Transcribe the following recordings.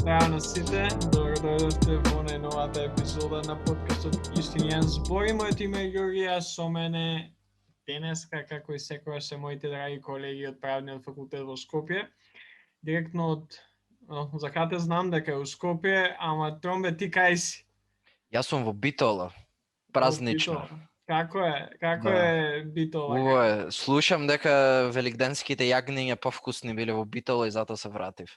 Здраво на сите, добро дојдовте во најновата епизода на подкастот Истинијан збори. Моето име е Ѓорги, а со мене денеска, како и секогаш, се моите драги колеги од Правниот факултет во Скопје. Директно од Захате знам дека е у Скопје, ама Тромбе, ти кај си? Јас сум во Битола, празнично. Битола. Како Да. е Битола? Уво е, слушам дека великденските јагниња повкусни биле во Битола и затоа се вратив.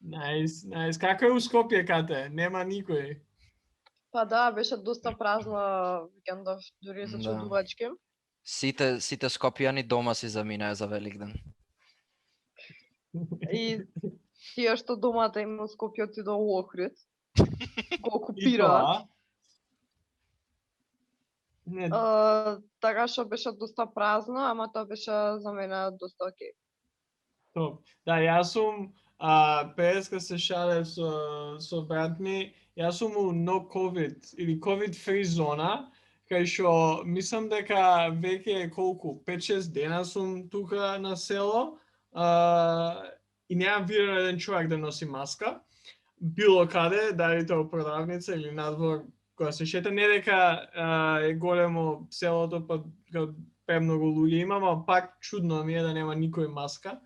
Најс. Како е у Скопје, Кате? Нема никој. Па да, беше доста празно викендов, дури за Да. чудувачки. Сите скопјани дома си заминаа за Великден. И тие што домата им во Скопје отидоа у Охрид, го И окупираа. тоа? Не, Така што беше доста празно, ама тоа беше за мене доста окей. топ. Да, јас сум преска се шалев со брат ми, јас сум у no COVID или COVID free зона, кај што мислам дека веќе колку 5-6 дена сум тука на село и немам виден еден човек да носи маска. Било каде, дали тоа во продавница или надвор, кога се шета, не дека е големо селото, па премногу луѓе има, ама пак чудно ми е да нема никој маска.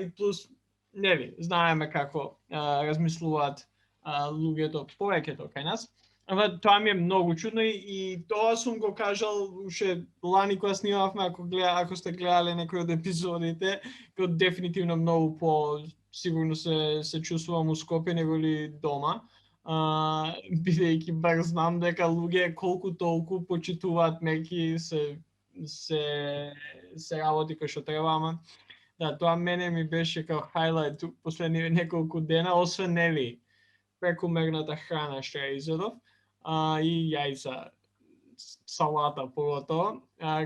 И плюс, нели, знаеме како размислуваат луѓето, повеќето кај нас. Ама тоа ми е многу чудно и тоа сум го кажал уште лани кога снимавме, ако сте гледале некои од епизодите, како дефинитивно многу по сигурно се чувствувам у Скопје него ли дома. Бидејќи бар знам дека луѓе колку толку почитуваат мерки, се работи кој што треба, ама да, тоа мене ми беше као хайлайт последни неколку дена, освен нели прекумерната храна што ја изедов, и јајца, салата поготово.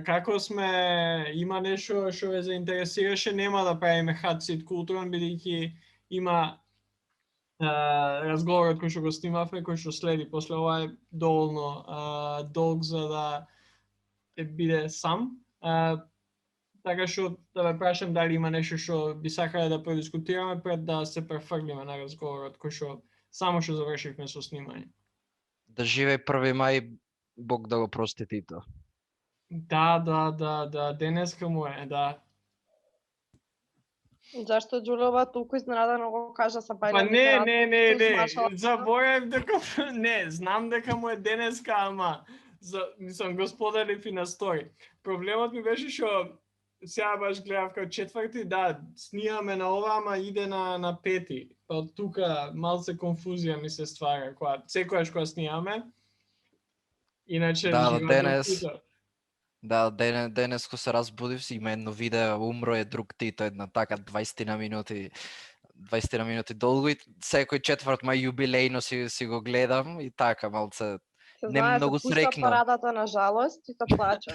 Како сме, има нешто што ве заинтересираше, нема да правиме хат-сит културен, бидејќи има разговорот кој што го снимавме, кој што следи после ова е доволно долг за да биде сам. Така што да ве прашам дали има нешто што би сакале да продискутираме пред да се префрлиме на разговорот кој што само што завршивме со снимање. Да живеј 1 мај, Бог да го прости Тито. Да, денеска му е, да. Зашто Џулова толку изненадано го кажа са Па не, заборев дека не, знам дека му е денеска, ама мислам го споделив и на стори. Проблемот ми беше што сега баш гледав како четврти, да, снимаме на ова, ама иде на пети. Па тука малце конфузија ми се ствара секогаш кога снимаме. Иначе денес кога се разбудив, има едно видео, умро е друг Тито, една така 20 минути долго и секој 4 мај јубилејно си го гледам и така малце не многу срекно. Парадата на жалост и се плача.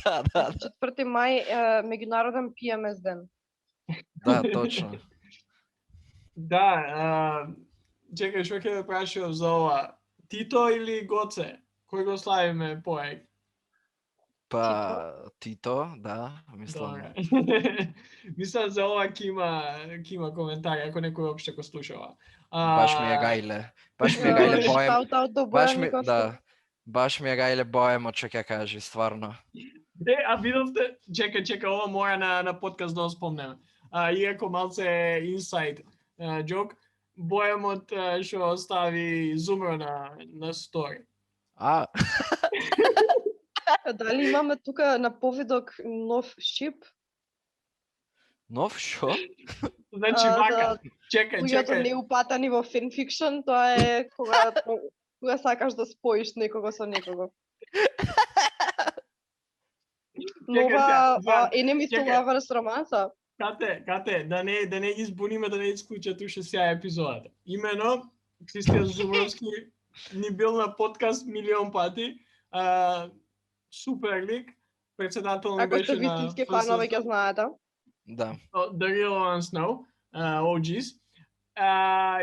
Да. 4 мај меѓународен PMS ден. Да, точно. Да, чекај, што ќе ве прашувам за ова? Тито или Гоце? Кој го славиме поеќе? Па Тито, да, мислам. Мислам за ова ќе има коментари, ако некој опште го слушава. Баш ми е гајле боем. Баш ми е гајле боем од што ќе кажи, стварно. А видовте, чека, ова мора на подкаст да го спомнеме. Иако малце инсайд джок, боемот што остави зумро на стори. Дали имаме тука на повидок нов шип? Нов шо? Значи вака, чекај. Луѓето неупатани во фенфикшн, тоа е кога сакаш да споиш некого со некого. Нова enemies to lovers романса. Кате, да не ги збуниме, да не исклучат уште сега епизодата. Имено, Кристијан Зубровски ни бил на подкаст милион пати. Супер лик, председател ми беше на... Ако сте вистински фанови ќе знаете. Да. The Real Ones Know, OGs.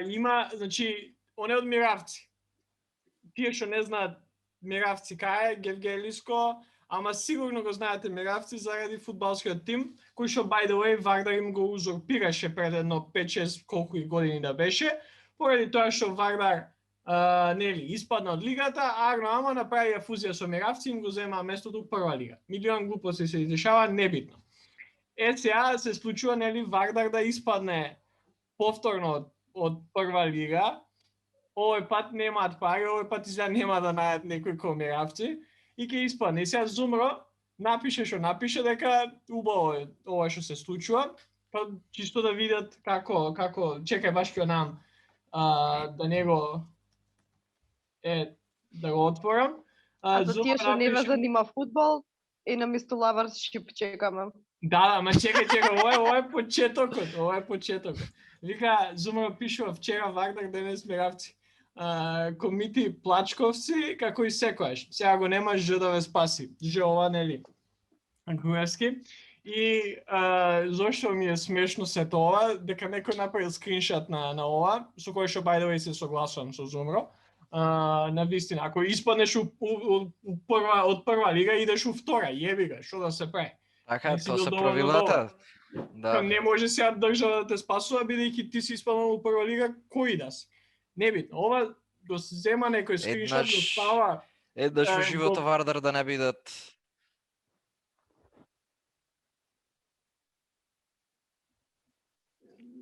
Има, значи, он е од Миравци. Тие што не знаат Миравци кај е, Гевгелиско, ама сигурно го знаете Миравци заради фудбалскиот тим, кој што by the way Вардар им го узурпираше пред едно 5-6 колку и години да беше, поради тоа што Вардар нели испадна од лигата, Арно Ама направија фузија со Миравци и им го зема местото у прва лига. Милион глупости се издешава, небитно. Сега се случува нели Вардар да испадне повторно од прва лига. Овој пат немаат пари, овој пат и нема да најдат некој кој Миравци и ќе испадне. И сега Зумро напише што напише дека убаво е ова што се случува, па чисто да видат како чекај баш ќе нам да него да го отворам. За тие што не ве занима фудбал, и наместо Лаварс Шип чекаме. Да, ама чекај, ова е почетокот, Вика, Зумро пишува вчера Вардар, денес Миравци. Комити плачковци, како и секојаш. Сега го немаш Ж да ве спаси. Ж ова, нели? Груевски. И зошто ми е смешно сето ова, дека некој направил скриншот на ова, со кој што by the way се согласувам со Зумро. На вистина, ако испаднеш од прва лига, идеш у втора, јеби га, што да се прави? Така, тоа се правилата. Да. Не може сега држава да те спасува, бидејќи ти си испаднал у прва лига, кој да си? Небитно, ова го зема некој скриншот, го става... Еднаш во живото Вардар да не бидат...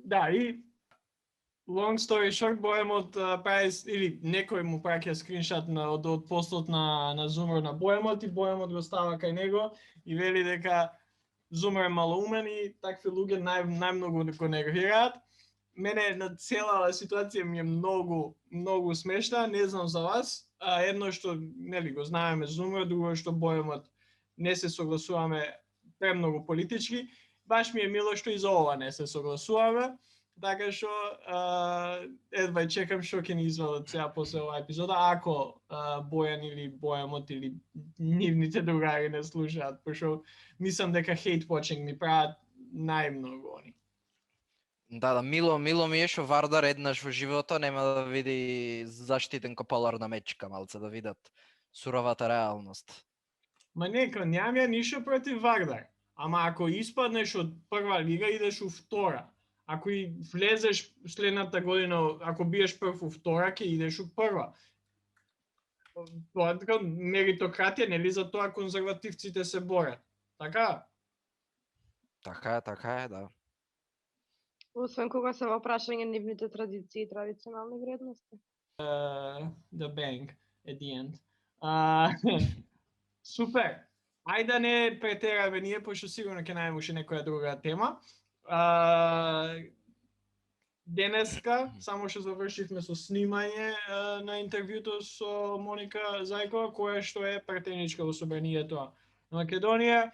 Да, и long story short, Боемот прави, или некој му праќа скриншот од постот на Зумро на Боемот и Боемот го става кај него и вели дека Зумро е малоумен и такви луѓе најмногу го негираат. Мене на цела ситуација ми е многу смешна, не знам за вас. Едно што нели го знаеме Зумро, друго што Боемот не се согласуваме премногу политички. Баш ми е мило што и за ова не се согласуваме. Така што едва чекам што ќе ни извадат сега после оваа епизода, ако Бојан или Боемот или нивните другари не слушаат, пошто мислам дека hate watching ми прават најмногу они. Да, мило ми е што Вардар еднаш во живото нема да види заштитен копалар на мечка, малце да видат суровата реалност. Ма нека, нямам ја ништо против Вардар. Ама ако испаднеш од прва лига, идеш у втора. Ако и влезеш следната година, ако биеш прв у втора, ќе идеш у прва. Тоа е така меритократија, нели за тоа конзервативците се борат. Така? Така е, да. Освен кога се во прашање нивните традиции и традиционални вредности. The bang at the end. Супер. Ајде да не претераме ние, пошто сигурно ќе најдеме уште некоја друга тема. Денеска само што завршивме со снимање на интервјуто со Моника Зајкова, која што е претеничка во Собранието на Македонија,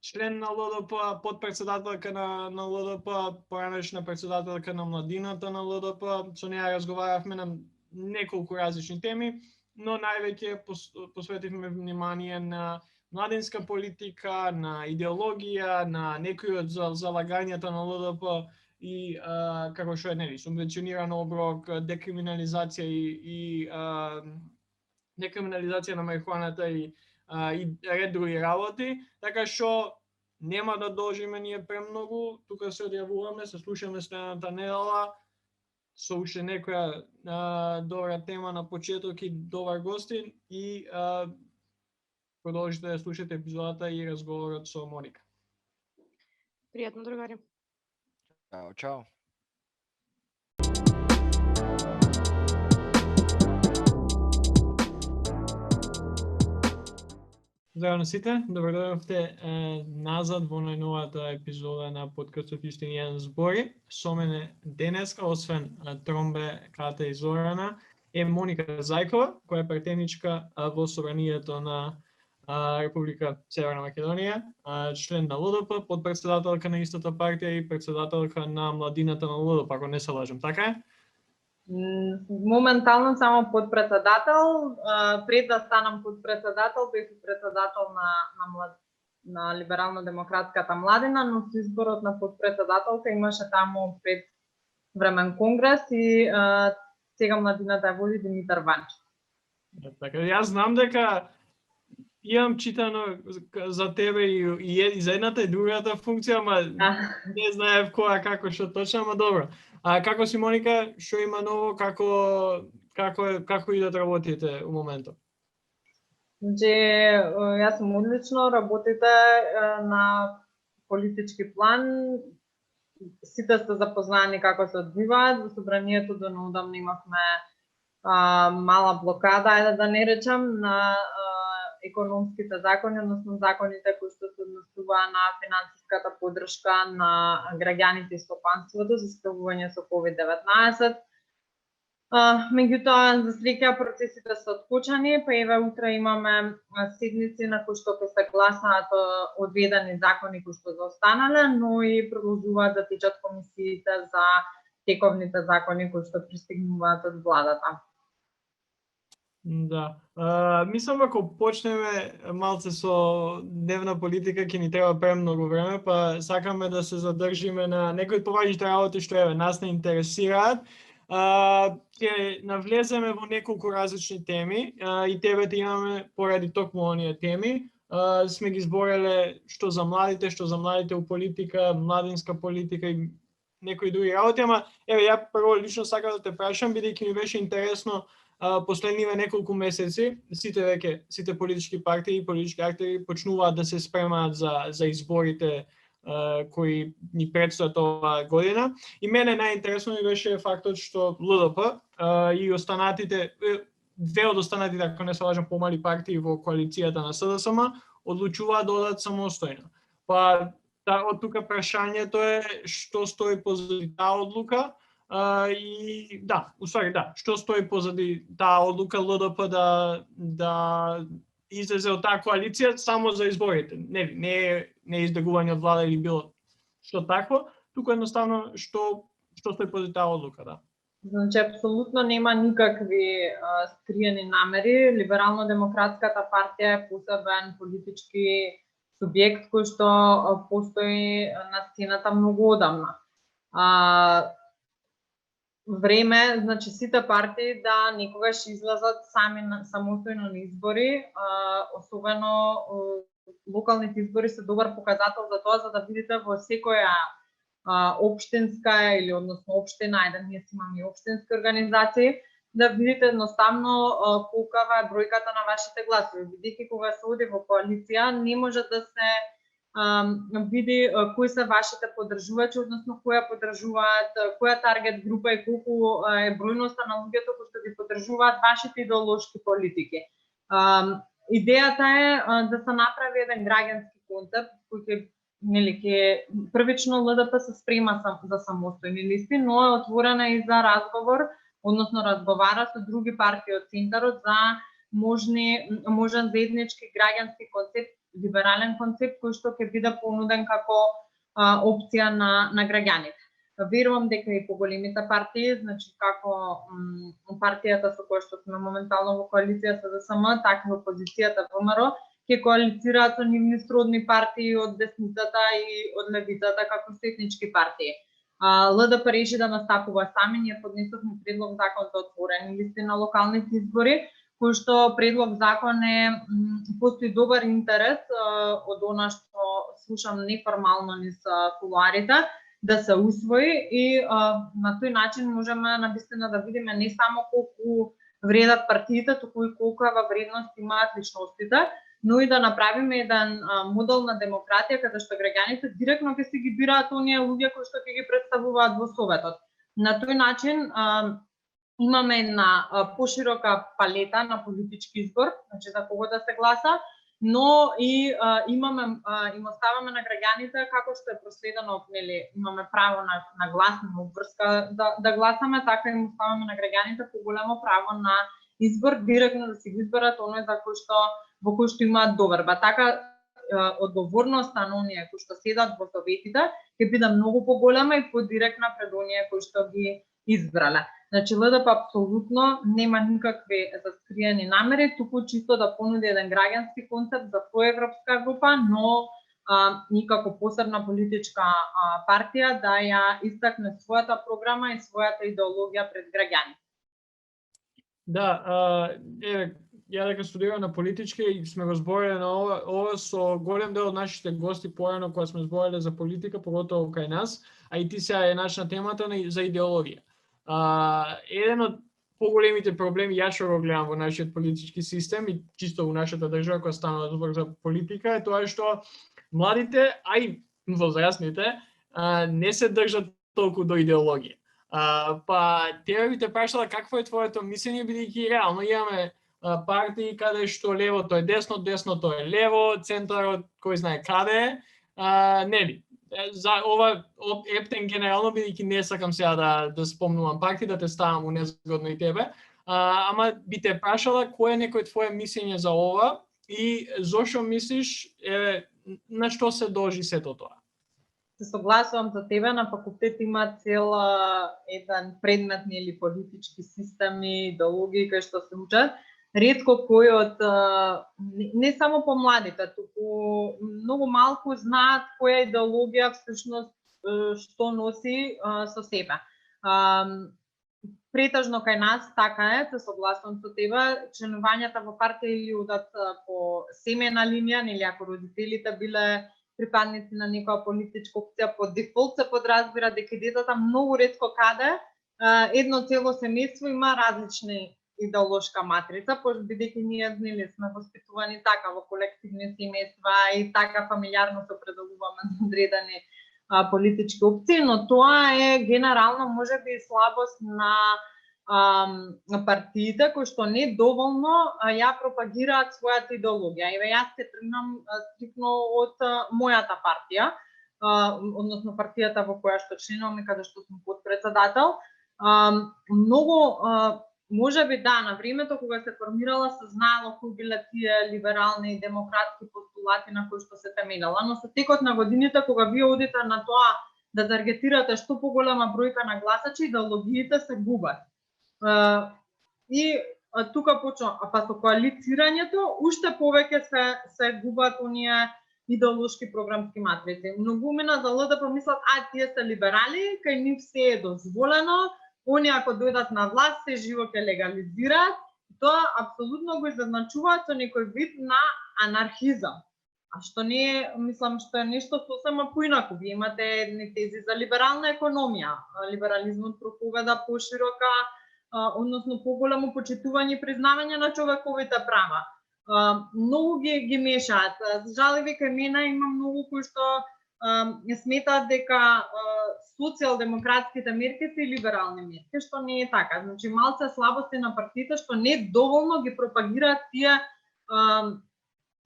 член на ЛДП, подпредседателка на ЛДП, поранешна председателка на младината на ЛДП. Со неја разговаравме на неколку различни теми, но највеќе посветивме внимание на младинска политика, на идеологија, на некои од залагањата на ЛДП и како што е нели субвенциониран оброк, декриминализација и декриминализација на марихуаната и ред други работи, така што нема да должиме ние премногу, тука се одјавуваме, се слушаме следната недела со уште некоја добра тема на почеток и добар гостин и продолжите да слушате епизодата и разговорот со Моника. Пријатно, другари. Чао. Здраво на сите, добро дојдовте назад во најновата епизода на подкастот Истинијан збори. Со мене денеска, освен Тромбе, Ката и Зорана, е Моника Зајкова, која е претеничка во Собранието на Република Северна Македонија, член на ЛДП, подпредседателка на истата партија и председателка на младината на ЛДП, ако не се лажам, така е? Моментално само подпредседател, пред да станам подпредседател, бев председател на Либерално-демократската младина, но со изборот на подпредседателка имаше таму пред времен конгрес и сега младината ја води Димитар Ванчев. Така, јас знам дека имам читано за тебе и за едната и другата функција, ама не знаев која како што точно, ама добро. А како си, Моника, што има ново, како идат работите у моментот? Значи, јас сум одлично, работите на политички план, сите сте запознани како се одвиваат. Во собранието до неодамна имавме мала блокада, ајде да не речам, на економските закони, односно законите кои што се однесуваа на финансиската поддршка на граѓаните и стопанството за справување со COVID-19. Меѓутоа, за среќа, процесите се откочани, па еве утре имаме седници на кои што ќе се гласаат одведени закони кои што заостанале, но и продолжуваат да течат комисиите за тековните закони кои што пристигнуваат од владата. Да. Мислам, ако почнеме малце со дневна политика, ќе ни треба премногу време, па сакаме да се задржиме на некои од поважните работи што еве нас не интересираат. Ќе навлеземе во неколку различни теми и тебе имаме поради токму оние теми. Сме ги збореле што за младите у политика, младинска политика и некои други работи, ама еве ја прво лично сакам да те прашам, бидејќи ми беше интересно последниве неколку месеци сите политички партии и политички актери почнуваат да се спремаат за изборите кои ни предстојат оваа година. И мене најинтересно ми беше фактот што ЛДП и останатите, две од останатите, ако не се лажам, помали партии во коалицијата на СДСМ, одлучуваат да одат самостојно. Па од тука прашањето е што стои позади таа одлука, и да, уствари да, што стои позади таа одлука ЛДП да излезе од таа коалиција само за изборите. Не избегување од влада или било што такво, туку едноставно што стои позади таа одлука, да. Значи, апсолутно нема никакви скриени намери. Либерално-демократската партија е посебен политички субјект кој што постои на сцената многу одамна. Време, значи сите партии да некогаш излезат самостојно на избори, особено локалните избори се добар показател за тоа, за да видите во секоја општинска или односно општина, ние си имаме и општински организации, да видите едноставно колкава е бројката на вашите гласови. Бидејќи кога се оди во коалиција, не може да се види кои се вашите поддржувачи, односно која поддржуваат, која таргет група и колку е бројноста на луѓето кои што ги поддржуваат вашите идеолошки политики. Идејата е да се направи еден граѓански концепт кој ќе првично ЛДП се спрема за самостојни листи, но е отворена и за разговор, односно разговара со други партии од центарот за можен заеднички граѓански концепт, либерален концепт кој што ќе биде понуден како опција на граѓаните. Верувам дека и поголемите партии, значи како партијата со која што сме моментално во коалиција СДСМ, така и опозицијата ВМРО, ќе коалицираат со нивни сродни партии од десницата и од левицата како сетнички партии. ЛДП реши да настапува сами, ние поднесовме предлог закон за отворени листи на локалните избори, кој што предлог закон постои добар интерес од она што слушам неформално низ кулуарите, да се усвои и на тој начин можеме навистина да видиме не само колку вредат партиите, туку и колкава вредност имаат личностите, но и да направиме еден модел на демократија каде што граѓаните директно ќе си ги бираат оние луѓе кои што ќе ги представуваат во Советот. На тој начин имаме една поширока палета на политички избор, значи за кого да се гласа, но и им оставаме на граѓаните како што е проследено, имаме право на глас, на обврска да гласаме, така им оставаме на граѓаните поголемо право на избор, директно да си го изберат оној за во кој што имаат доверба. Така одговорноста на оние кои што седат во советите ќе биде многу поголема и подиректна пред оние кои што ги избрале. Значи ЛДП апсолутно нема никакви заскриени намери, туку чисто да понуди еден граѓански концепт за проевропска група, но никако посебна политичка партија да ја истакне својата програма и својата идеологија пред граѓани. Да, ја дека студирам на политички и сме го збореле на ова со голем дел од нашите гости порано кога сме збореле за политика, поготово кај нас, а и ти сега е начна темата за идеологија. Еден од поголемите проблеми, јас што го гледам во нашиот политички систем и чисто во нашата држава кога станува збор за политика, е тоа што младите, а и возрастните, не се држат толку до идеологија. Па тебе би те прашала какво е твоето мислење, бидејќи реално имаме партии каде што левото е десно, десното е лево, центарот кој знае каде е, нели? За ова ептен генерално, бидејќи не сакам сега да спомнувам партии, да те ставам у незгодно и тебе, ама би те прашала кој е некој твое мислење за ова и зошто мислиш на што се должи сето тоа? Се согласувам за тебе, на факултет има цел еден предмет или политички системи, идеологии кои што се учат. Ретко кој од не само помладите, туку многу малку знаат која идеологија всушност што носи со себе. Претежно кај нас така е, се согласувам со тебе, членувањата во партија или одат по семејна линија, или ако родителите биле припадници на некоја политичка опција, по дефолт се подразбира дека детето многу ретко каде едно цело семејство има различни идеолошка матрица, пошто бидејќи ние нели сме воспитувани така во колективни семејства и така фамилиарно се определуваме за одредени политички опции, но тоа е генерално можеби слабост на партиите кои што не доволно ја пропагираат својата идеологија. Еве јас ќе тргнам стрикно од мојата партија, односно партијата во која што членувам и каде што сум потпредседател. Многу можеби да, на времето кога се формирала се знаело кои биле тие либерални и демократски постулати на кои што се темелела, но со текот на годините кога вие одите на тоа да таргетирате што поголема бројка на гласачи, идеологиите се губат. И тука почнува, па со коалицирањето уште повеќе се губат оние идеолошки програмски матрици. Многумина за ЛДП мислат, тие се либерали, кај нив се е дозволено, они ако дојдат на власт се живо ќе легализираат, тоа апсолутно го изначуваат со некој вид на анархизам. А што не е, мислам, што е нешто сосема поинаку. Вие имате едни тези за либерална економија. Либерализмот проповеда поширока, односно поголемо почитување и признавање на човековите права. Многу ги мешаат. Жалеви кај мене има многу кои што сметаат дека социјалдемократските мерки се либерални мерки, што не е така. Значи малце слабости на партиите што не доволно ги пропагираат тие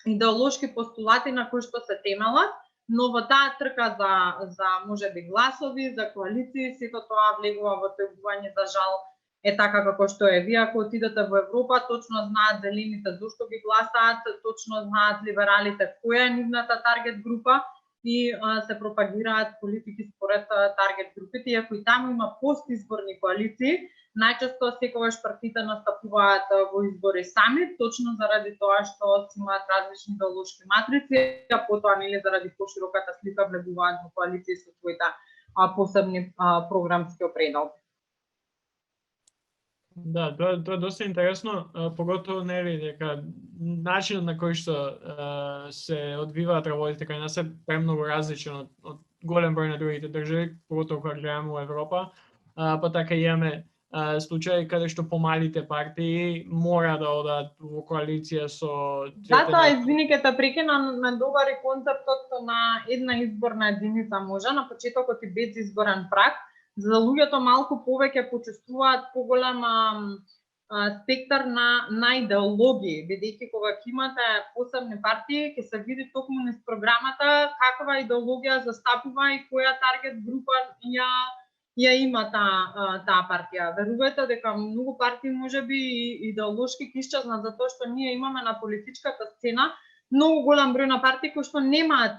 идеолошки постулати на кои што се темелат, но во таа трка за можеби гласови, за коалиции, сето тоа влегува во тегување, за жал е така како што е. Вие ако отидете во Европа, точно знаат зелените зошто ги гласаат, точно знаат либералите која е нивната таргет група и се пропагираат политики според таргет групите, иако и таму има постизборни коалиции. Најчесто секогаш партиите настапуваат во избори сами, точно заради тоа што имаат различни идеолошки матрици, а потоа нели заради пошироката слика влегуваат во коалиции со своите посебни програмски определки. Да, тоа е доста интересно, поготово нели дека начинот на кој што се одвиваат работите кај нас е премногу различен од голем број на другите држави, поготово кога гледаме во Европа, па така имаме случаи каде што помалите партии мора да одат во коалиција со... Затоа, извини, ке те прекинам, ме добари концептот на една изборна единица може, на почетокот и без изборен праг, за да луѓето малку повеќе почувствуваат поголем спектар на идеологии, бидејќи кога ќе имате посебни партии, ќе се види токму низ програмата каква идеологија застапува и која таргет група ја има таа партија. Верувајте дека многу партии можеби идеолошки ќе исчезнат затоа што ние имаме на политичката сцена многу голем број на партии кои што немаат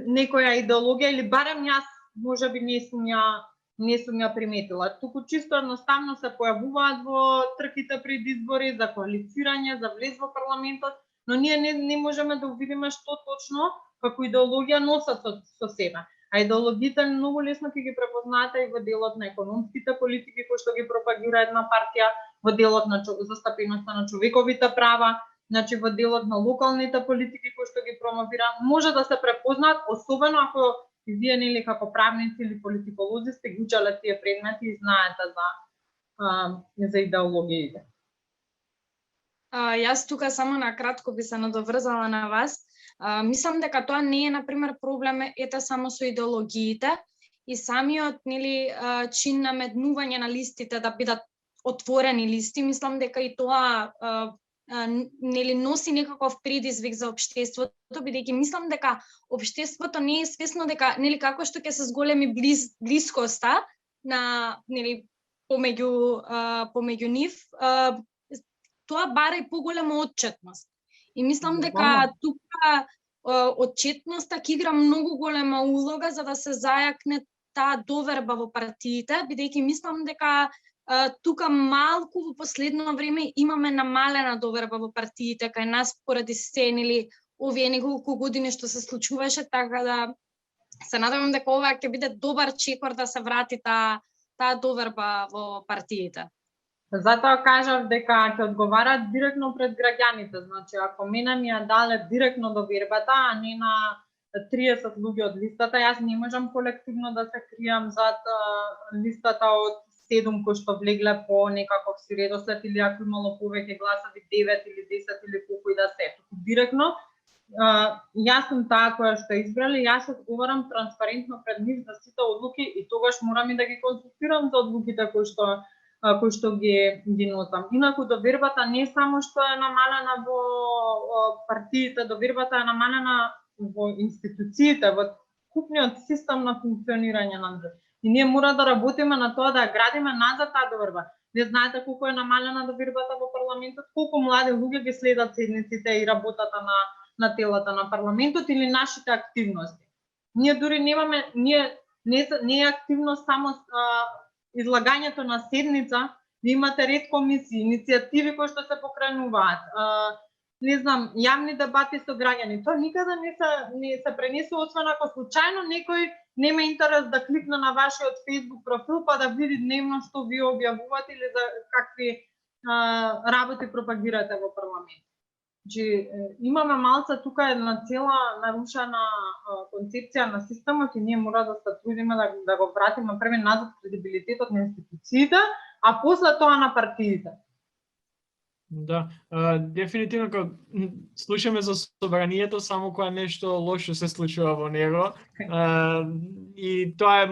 некоја идеологија или барем јас можеби не сум ја приметила. Туку чисто едноставно се појавуваат во трките пред избори за коалицирање, за влез во парламентот, но ние не можеме да увидиме што точно како идеологија носат со себе. А идеологиите многу лесно ќе ги препознаете и во делот на економските политики кои што ги пропагира една партија, во делот на застапеноста на човековите права, значи во делот на локалните политики кои што ги промовира, може да се препознаат, особено ако вие нели како правници или политиколози сте ги учеле тие предмети и знаете за идеологиите. Јас тука само на кратко би се надоврзала на вас. Мислам дека тоа не е, например, проблем ете само со идеологиите и самиот нели чин на меднување на листите да бидат отворени листи. Мислам дека и тоа нели носи некаков предизвик за општеството, бидејќи мислам дека општеството не е свесно дека нели како што ќе се зголеми блискоста на нели помеѓу нив, тоа бара и поголема отчетност. И мислам дека тука отчетноста ќе игра многу голема улога за да се зајакне таа доверба во партиите, бидејќи мислам дека тука малку во последно време имаме намалена доверба во партиите кај нас поради се нели овие неколку години што се случуваше, така да се надевам дека ова ќе биде добар чекор да се врати таа доверба во партиите. Затоа кажав дека ќе одговарат директно пред граѓаните, значи ако мене ми ја дале директно довербата, а не на 30 луѓе од листата, јас не можам колективно да се кријам зад листата од 7 кои што влегле по некаков си редослед или ако имало повеќе гласови 9 или 10 или колку и да се. Директно јас сум таа која што избрали, јас одговарам транспарентно пред нив за сите одлуки и тогаш морам и да ги консултирам за одлуките кои што ги носам. Инаку довербата не само што е намалена во партиите, довербата е намалена во институциите, во купниот систем на функционирање на држава. И ние мора да работиме на тоа да градиме назад таа доверба. Вие знаете колку е намалена довербата во парламентот, колку млади луѓе ги следат седниците и работата на телата на парламентот или нашите активности. Ние дури немаме, не е активност само излагањето на седница, ви имате ред комисии, иницијативи кои што се покренуваат, не знам, јавни дебати со граѓани. Тоа никаде не се пренесува, освен ако случајно некој нема интерес да кликне на вашиот Facebook профил па да види дневно што ви објавувате или за какви работи пропагирате во парламент. Значи, имаме малце тука една цела нарушена концепција на системот и ние мора да се трудиме да го вратиме прво назад кредибилитетот на институциите, а после тоа на партиите. Да, дефинитивно кога слушаме за собранието само кога нешто лошо се случува во него, и тоа е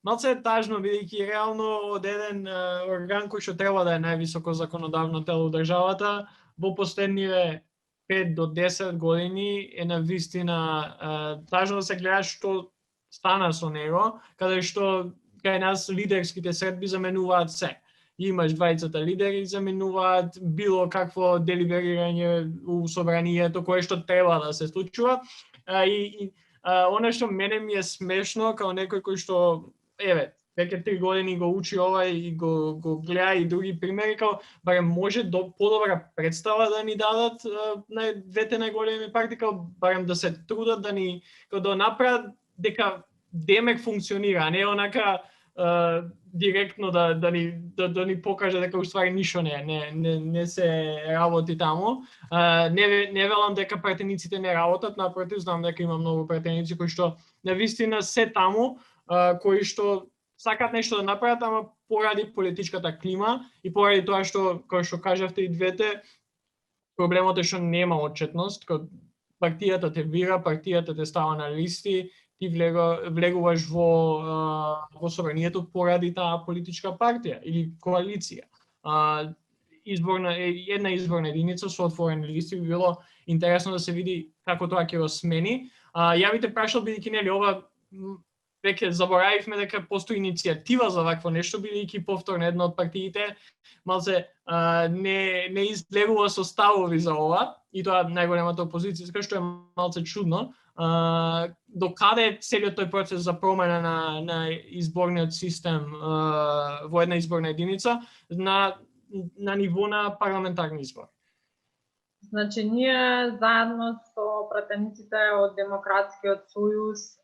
малце тажно, бидејќи реално од еден орган кој што треба да е највисоко законодавно тело во државата, во последниве 5 до 10 години е на вистина тажно да се гледа што стана со него, каде што кај нас лидерските средби заменуваат се. Имаш двајцата лидери заменуваат било какво делиберирање у собранието кое што треба да се случува. Она што мене ми е смешно као некој кој што веќе 3 години го учи ова и го гледа и други примери, као барем може подобра представа да ни дадат двете најголеми партии, као барем да се трудат да ни да направат дека демек функционира, а не онака директно да ни покаже дека уствари ништо не се работи таму. Не велам дека пратениците не работат, напротив, знам дека има многу пратеници кои што навистина се таму, кои што сакаат нешто да направат, ама поради политичката клима и поради тоа што, кој што кажавте и двете, проблемот е што нема отчетност, кога партијата те бира, партијата те става на листи, ти влегуваш во собранието поради таа политичка партија или коалиција. Една изборна единица со отворени листи би било интересно да се види како тоа ќе го смени. Ја би те прашал, бидејќи нели ова веќе заборавивме дека постои иницијатива за вакво нешто, бидејќи повторно една од партиите малце не излегува со ставови за ова, и тоа најголемата опозиција, што е малце чудно. До каде целиот тој процес за промена на изборниот систем во една изборна единица на ниво на парламентарни избори? Значи, ние заедно со пратениците од Демократскиот сојуз,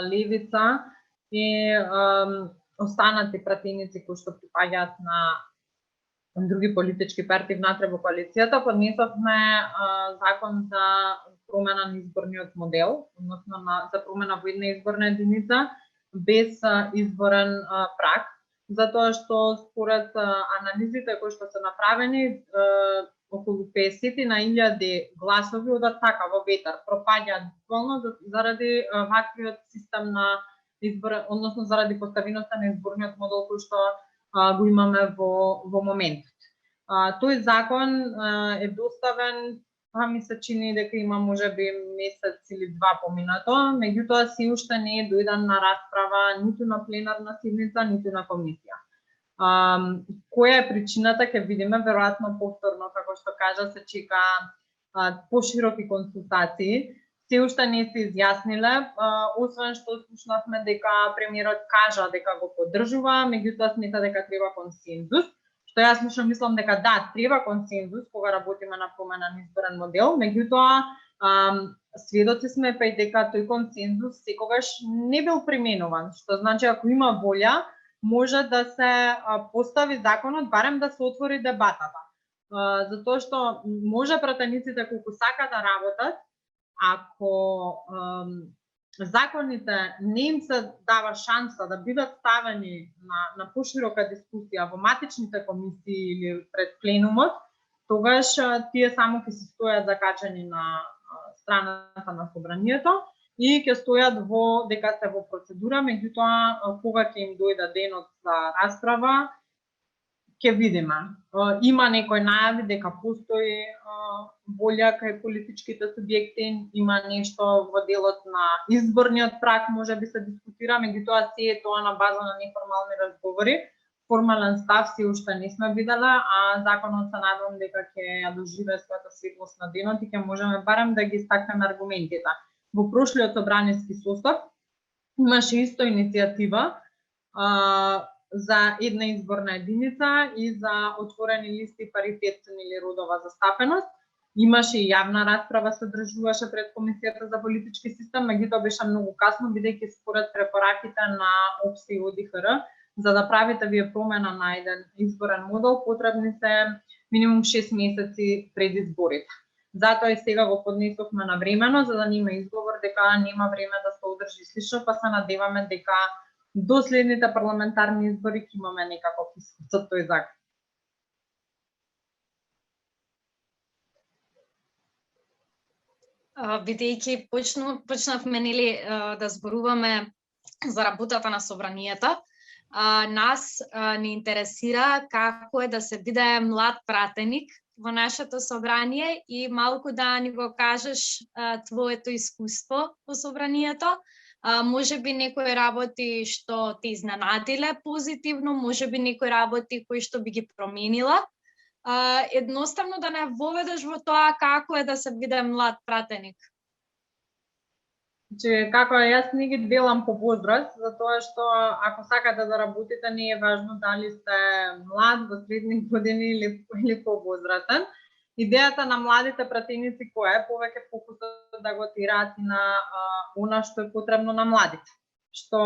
Левица и останати пратеници кои што припаѓаат на други политички партии внатре во коалицијата, поднесовме закон за промена на изборниот модел, односно за промена во една изборна единица без изборен праг, затоа што според анализите кои што се направени, околу 50 на 1000 гласови одат така во ветар, пропаѓаат буквално заради ваквиот систем на избор, односно заради поставеноста на изборниот модел кој што го имаме во моментот. Тој закон е доставен, ми се чини дека има можеби месец или два поминато, меѓутоа си уште не е дојден на расправа ниту на пленарна седница, ниту на комисија. Која е причината ќе видиме, веројатно повторно, како што кажа, се чека пошироки консултации. Се уште не се изјасниле, освен што слушнавме дека премиерот кажа дека го поддржува, меѓутоа смета дека треба консензус. Што јас лично мислам дека да, треба консензус кога работиме на промена на изборен модел, меѓутоа сведоци сме па и дека тој консензус секогаш не бил применуван, што значи ако има волја, може да се постави законот, барем да се отвори дебатата. Затоа што може пратениците колку сака да работат, ако законите не им се дава шанса да бидат ставени на поширока дискусија во матичните комисии или пред пленумот, тогаш тие само ќе се стојат закачени на страната на собранието и ќе стојат дека се во процедура, меѓутоа кога ќе им дојде денот за расправа, ќе видиме. Има некои најави дека постои волја кај политичките субјекти, има нешто во делот на изборниот праг, може би се дискутира, меѓутоа се е тоа на база на неформални разговори. Формален став си уште не сме виделе, а законот се надевам дека ќе ја доживее својата светлост на денот и ќе можеме барем да ги истакнеме аргументите. Во прошлиот собраниски состав имаше исто иницијатива за една изборна единица и за отворени листи паритетен или родова застапеност. Имаше и јавна расправа се одржуваше пред Комисијата за политички систем, меѓутоа беше многу касно, бидејќи според препораките на ОПСЕ и ОДИХР, за да правите вие промена на еден изборен модел, потребни се минимум 6 месеци пред изборите. Затоа и сега го поднесовме навремено, за да нема изговор дека нема време да се одржи слично, па се надеваме дека до следните парламентарни избори ќе имаме некаков исход за тој закон. Бидејќи почнавме да зборуваме за работата на собранието, нас ни интересира како е да се биде млад пратеник во нашето собрание и малку да ни го кажеш твоето искуство во собранието. Може би некои работи што те изненадиле позитивно, може би некои работи кои што би ги променила. Едноставно да не воведеш во тоа како е да се биде млад пратеник. Како јас не ги делам по возраст, затоа што ако сакате да работите, не е важно дали сте млад, во средни години или повозрастен. Идејата на младите пратеници која е повеќе фокусот да го тираат и на она што е потребно на младите. Што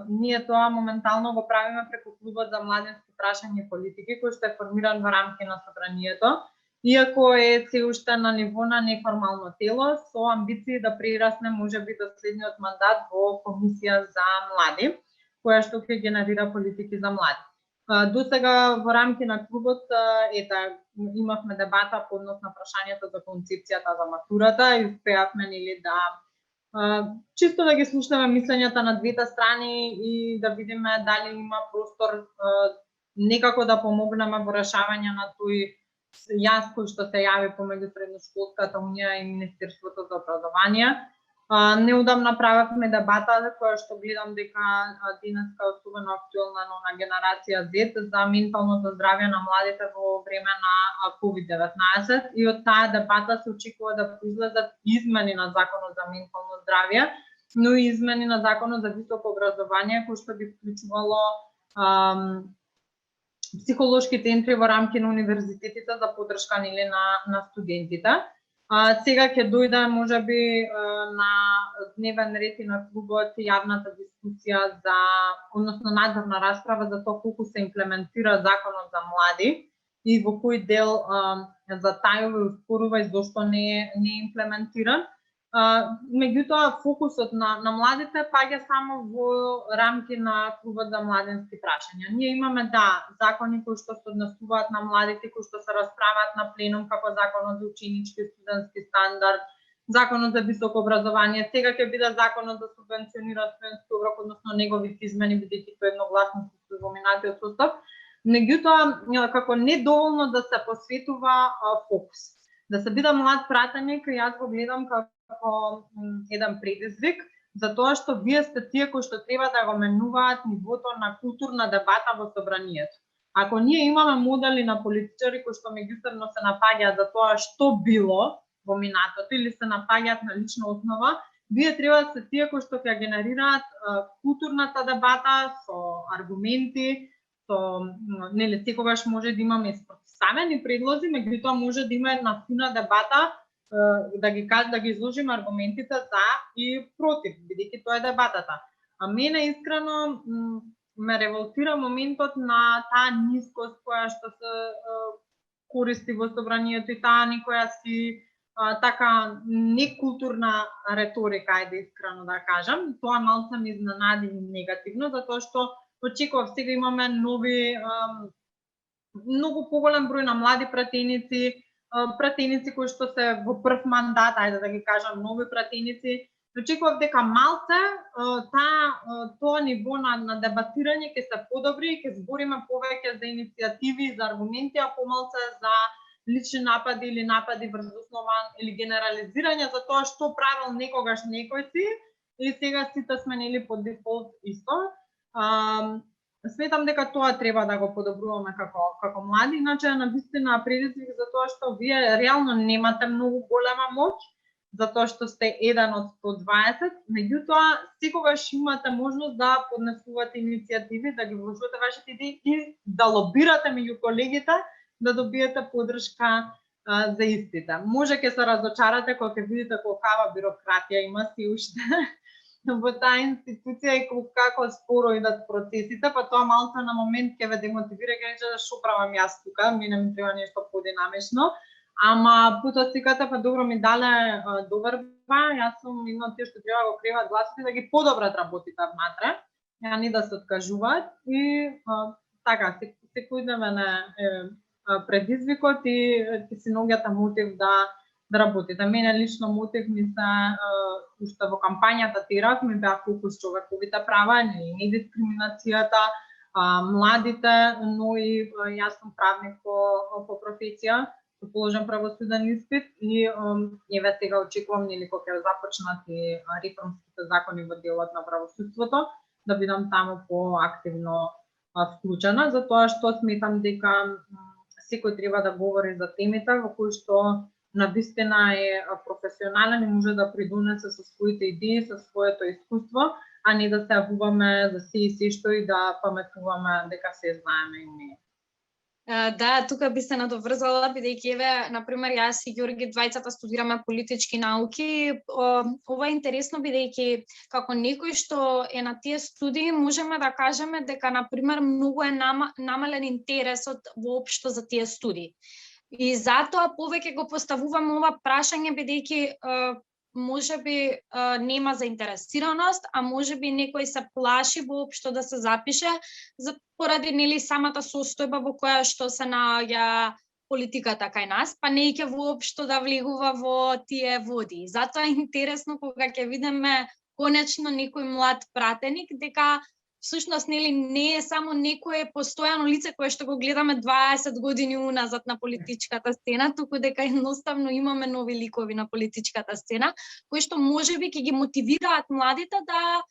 ние тоа моментално го правиме преку клубот за младински прашања и политики, кој што е формиран во рамки на собранието, иако е се уште на ниво на неформално тело, со амбиции да прирасне можеби до следниот мандат во комисија за млади, која што ќе генерира политики за млади. До сега во рамки на клубот имавме дебата по однос на прашањето за концепцијата за матурата и успеавме чисто да ги слушнеме мислењата на двете страни и да видиме дали има простор некако да помогнеме во решавање на тој јас кој што се јави помеѓу Средношколската унија и Министерството за образование. Неудамно направивме дебата која што гледам дека денеска особено актуелна на генерација Z за менталното здравје на младите во време на COVID-19 и од таа дебата се очекува да произлезат измени на Законот за ментално здравје, но и измени на Законот за високо образование кој што би вклучувало психолошки центри во рамки на универзитетите за поддршка на студентите. Сега ќе дојде можеби на дневен ред и на клубот јавната дискусија за, односно надзорна расправа за тоа колку се имплементира законот за млади и во кој дел затајува и успорува и зошто не е имплементиран. Меѓутоа, фокусот на младите паѓа само во рамки на клубот за младински прашања. Ние имаме, закони кои што се однесуваат на младите, кои што се расправаат на пленум, како законот за ученички и студентски стандард, законот за високо образование, сега ќе биде законот за субвенциониран студентски оброк, односно неговите измени, бидејќи тоа едногласно со поминатиот состав. Меѓутоа, како недоволно да се посветува фокус. Да се биде млад пратеник, јас го гледам како еден предизвик, затоа што вие сте тие кои што треба да го менуваат нивото на културна дебата во собранието. Ако ние имаме модели на политичари кои што меѓусебно се напаѓаат за тоа што било во минатото или се напаѓаат на лична основа, вие треба да сте тие кои што ќе генерираат културната дебата со аргументи, нели секогаш може да имаме спротивставени предлози, меѓутоа може да има една фина дебата, да ги изложиме аргументите за и против, бидејќи тоа е дебатата. А мене искрено ме револтира моментот на таа нискост која што се користи во собранието и таа некоја си така некултурна реторика, ајде искрено да кажам. Тоа малку ме изненади негативно, затоа што очекував сега имаме нови, многу поголем број на млади пратеници кои што се во прв мандат, ајде да ги кажам, нови пратеници. Очекував дека малце тоа ниво на дебатирање ќе се подобри и ќе збориме повеќе за иницијативи и за аргументи, а помалце за лични напади или напади врз основа или генерализирање за тоа што правил некогаш некој си и сега сите сме нели по дефолт исто. Сметам дека тоа треба да го подобруваме како млади, иначе на вистина предизвик за тоа што вие реално немате многу голема моќ, затоа што сте еден од 120, меѓутоа секогаш имате можност да поднесувате иницијативи, да ги вложувате вашите идеи и да лобирате меѓу колегите да добиете поддршка за истите. Може ќе се разочарате кога ќе видите колкава бирократија има си уште во таа институција и како споро идат процесите, па тоа малку на момент ќе ве демотивира и ќе рече што правам јас тука, мене ми треба нешто подинамично. Ама потоциката па добро ми дале доверба, јас сум едно од тие што треба да го креват гласите да ги подобрат работите внатре, а не да се откажуваат и така секојдневен е предизвикот и ќе си наоѓате мотив да работите. Мене лично мотив ми се уште во кампањата терав, ми беа фокус човековите права, не дискриминацијата, младите, но и јас сум правник по професија, со положен правосуден испит и еве сега очекувам нели кога ќе започнат и реформските закони во делот на правосудството, да бидам таму поактивно вклучена, затоа што сметам дека секој треба да говори за темите во кои што навистина е професионален и може да придонесе со своите идеи, со своето искуство, а не да се јавуваме за се и се што и да паметуваме дека се знаеме и не. Да, тука би се надоврзала, бидејќи еве, например, јас и Ѓорги двајцата студираме политички науки. Ова е интересно бидејќи како некој што е на тие студии можеме да кажеме дека например многу е намален интересот воопшто за тие студии. И затоа повеќе го поставуваме ова прашање бидејќи можеби нема заинтересираност, а можеби некој се плаши воопшто да се запише поради нели самата состојба во која што се наоѓа политиката кај нас, па не ќе воопшто да влегува во тие води. Затоа е интересно кога ќе видиме конечно некој млад пратеник дека всушност нели не е само некое постојано лице кое што го гледаме 20 години уназад на политичката сцена, туку дека едноставно имаме нови ликови на политичката сцена, кои што можеби ќе ги мотивираат младите да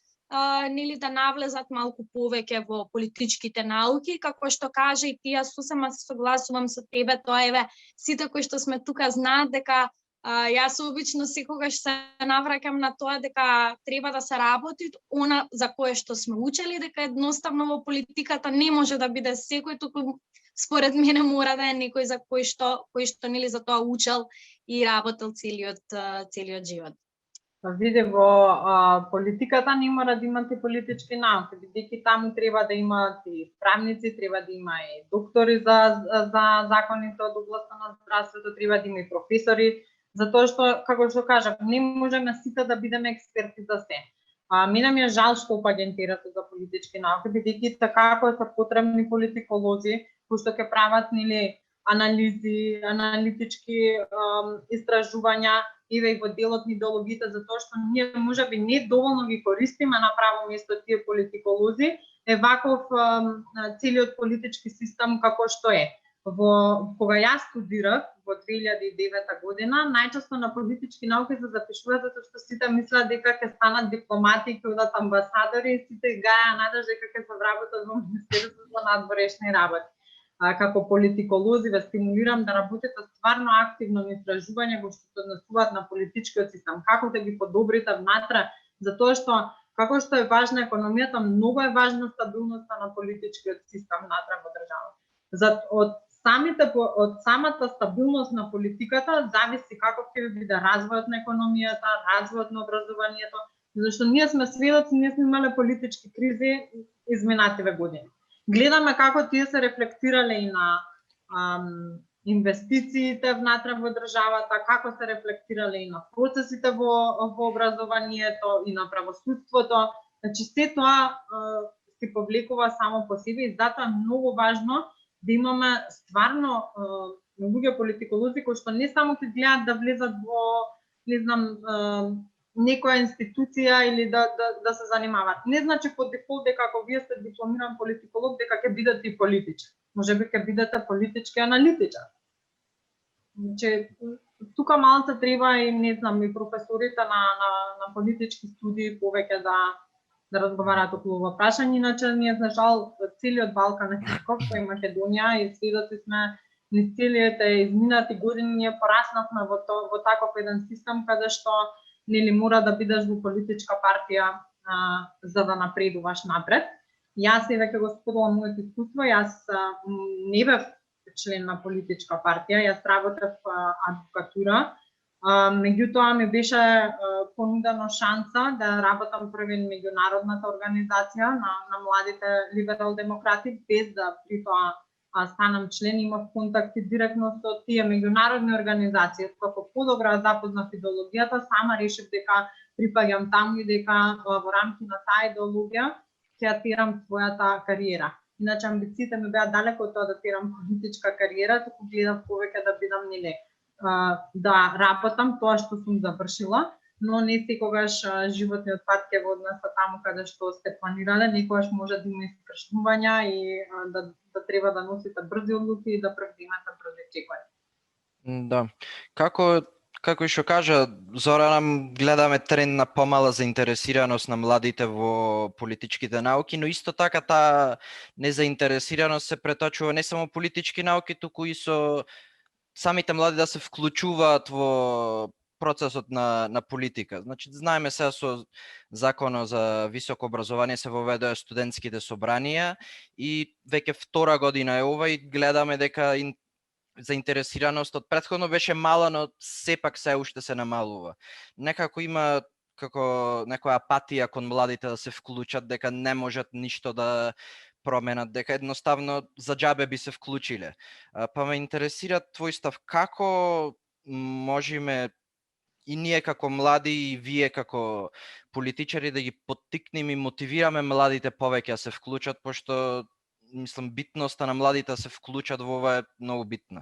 нели да навлезат малку повеќе во политичките науки, како што каже и ти, јас сосема се согласувам со тебе, тоа еве сите кои што сме тука знаат дека јас обично секогаш се навраќам на тоа дека треба да се работи она за кое што сме учели, дека едноставно во политиката не може да биде секој, туку според мене мора да е некој за кој што нели за тоа учел и работел целиот живот. Види, во политиката не мора да имате политички науки, бидејќи таму треба да имаат и правници, треба да има и доктори за законите од областта на здравството, треба да има и професори, затоа што, како што кажав, не можеме сите да бидеме експерти за се. Мене ми е жал што пагентирате за политички науки, бидејќи така како се потребни политиколози, кои што ќе прават анализи, аналитички истражувања, и во делот на идеологиите, затоа што ние можеби не доволно ги користиме на право место тие политиколози, е ваков целиот политички систем како што е. Кога јас студирав во 2009 година, најчесто на политички науки се запишуваат затоа што сите мислат дека ќе станат дипломати, ќе одат амбасадори и сите гаја надеж дека ќе се вработат во Министерството за надворешни работи. Како политиколози ве стимулирам да работите стварно активно на истражувања кои што се однесуваат на политичкиот систем, како да ги подобрите внатре, затоа што како што е важна економијата, многу е важна стабилноста на политичкиот систем внатре во државата. Од самата стабилност на политиката зависи каков ќе биде развојот на економијата, развојот на образованието, зашто ние сме сведоци, ние сме имале политички кризи изминативе години. Гледаме како тие се рефлектирале и на инвестициите внатре во државата, како се рефлектирале и на процесите во образованието и на правосудството. Значи се тоа се повлекува само по себе и затоа е многу важно да имаме стварно луѓе политиколози кои што не само ќе гледаат да влезат во, не знам, некоја институција или да се занимаваат. Не значи по дефолт дека ако вие сте дипломиран политиколог дека ќе бидете и политичар. Можеби ќе бидете политички аналитичар. Значи тука малку треба и не знам и професорите на политички студии повеќе да разговараат околу ова прашање, иначе ние за жал целиот Балкан е Косово и Македонија и сведоци сме низ целите изминати години ние пораснавме во таков еден систем каде што нели мора да бидеш во политичка партија за да напредуваш напред. Јас веќе го споделам моето искуство, јас не бев член на политичка партија, јас работев адвокатура. Меѓутоа ми беше понудено шанса да работам први на меѓународната организација на младите либерал-демократи, без да при тоа станам член, имав контакти директно со тие меѓународни организации. Како подобра запознав идеологијата, сама решив дека припаѓам таму и дека во рамки на таа идеологија ќе терам својата кариера. Иначе амбициите ми беа далеко од тоа да терам политичка кариера, туку гледав повеќе да бидам да работам тоа што сум завршила, но не секогаш животниот пат ќе го однесе таму каде што сте планирале, некогаш може да има искршнувања и да треба да носите брзи одлуки и да предимате брзи чекори. Да. Како што кажа Зорана, гледаме тренд на помала заинтересираност на младите во политичките науки, но исто така таа незаинтересираност се преточува не само политички науки, туку и со самите млади да се вклучуваат во процесот на политика. Значи, знаеме сега со законот за високо образование се воведоа студентските собранија и веќе втора година е ова и гледаме дека заинтересираност од претходно беше мала, но сепак се уште се намалува. Некако има како некоја апатија кон младите да се вклучат, дека не можат ништо да променат, дека едноставно за џабе би се вклучиле. Па ме интересира твој став, како можеме и ние како млади и вие како политичари да ги поттикнеме и мотивираме младите повеќе да се вклучат, пошто мислам битноста на младите да се вклучат во ова е многу битна.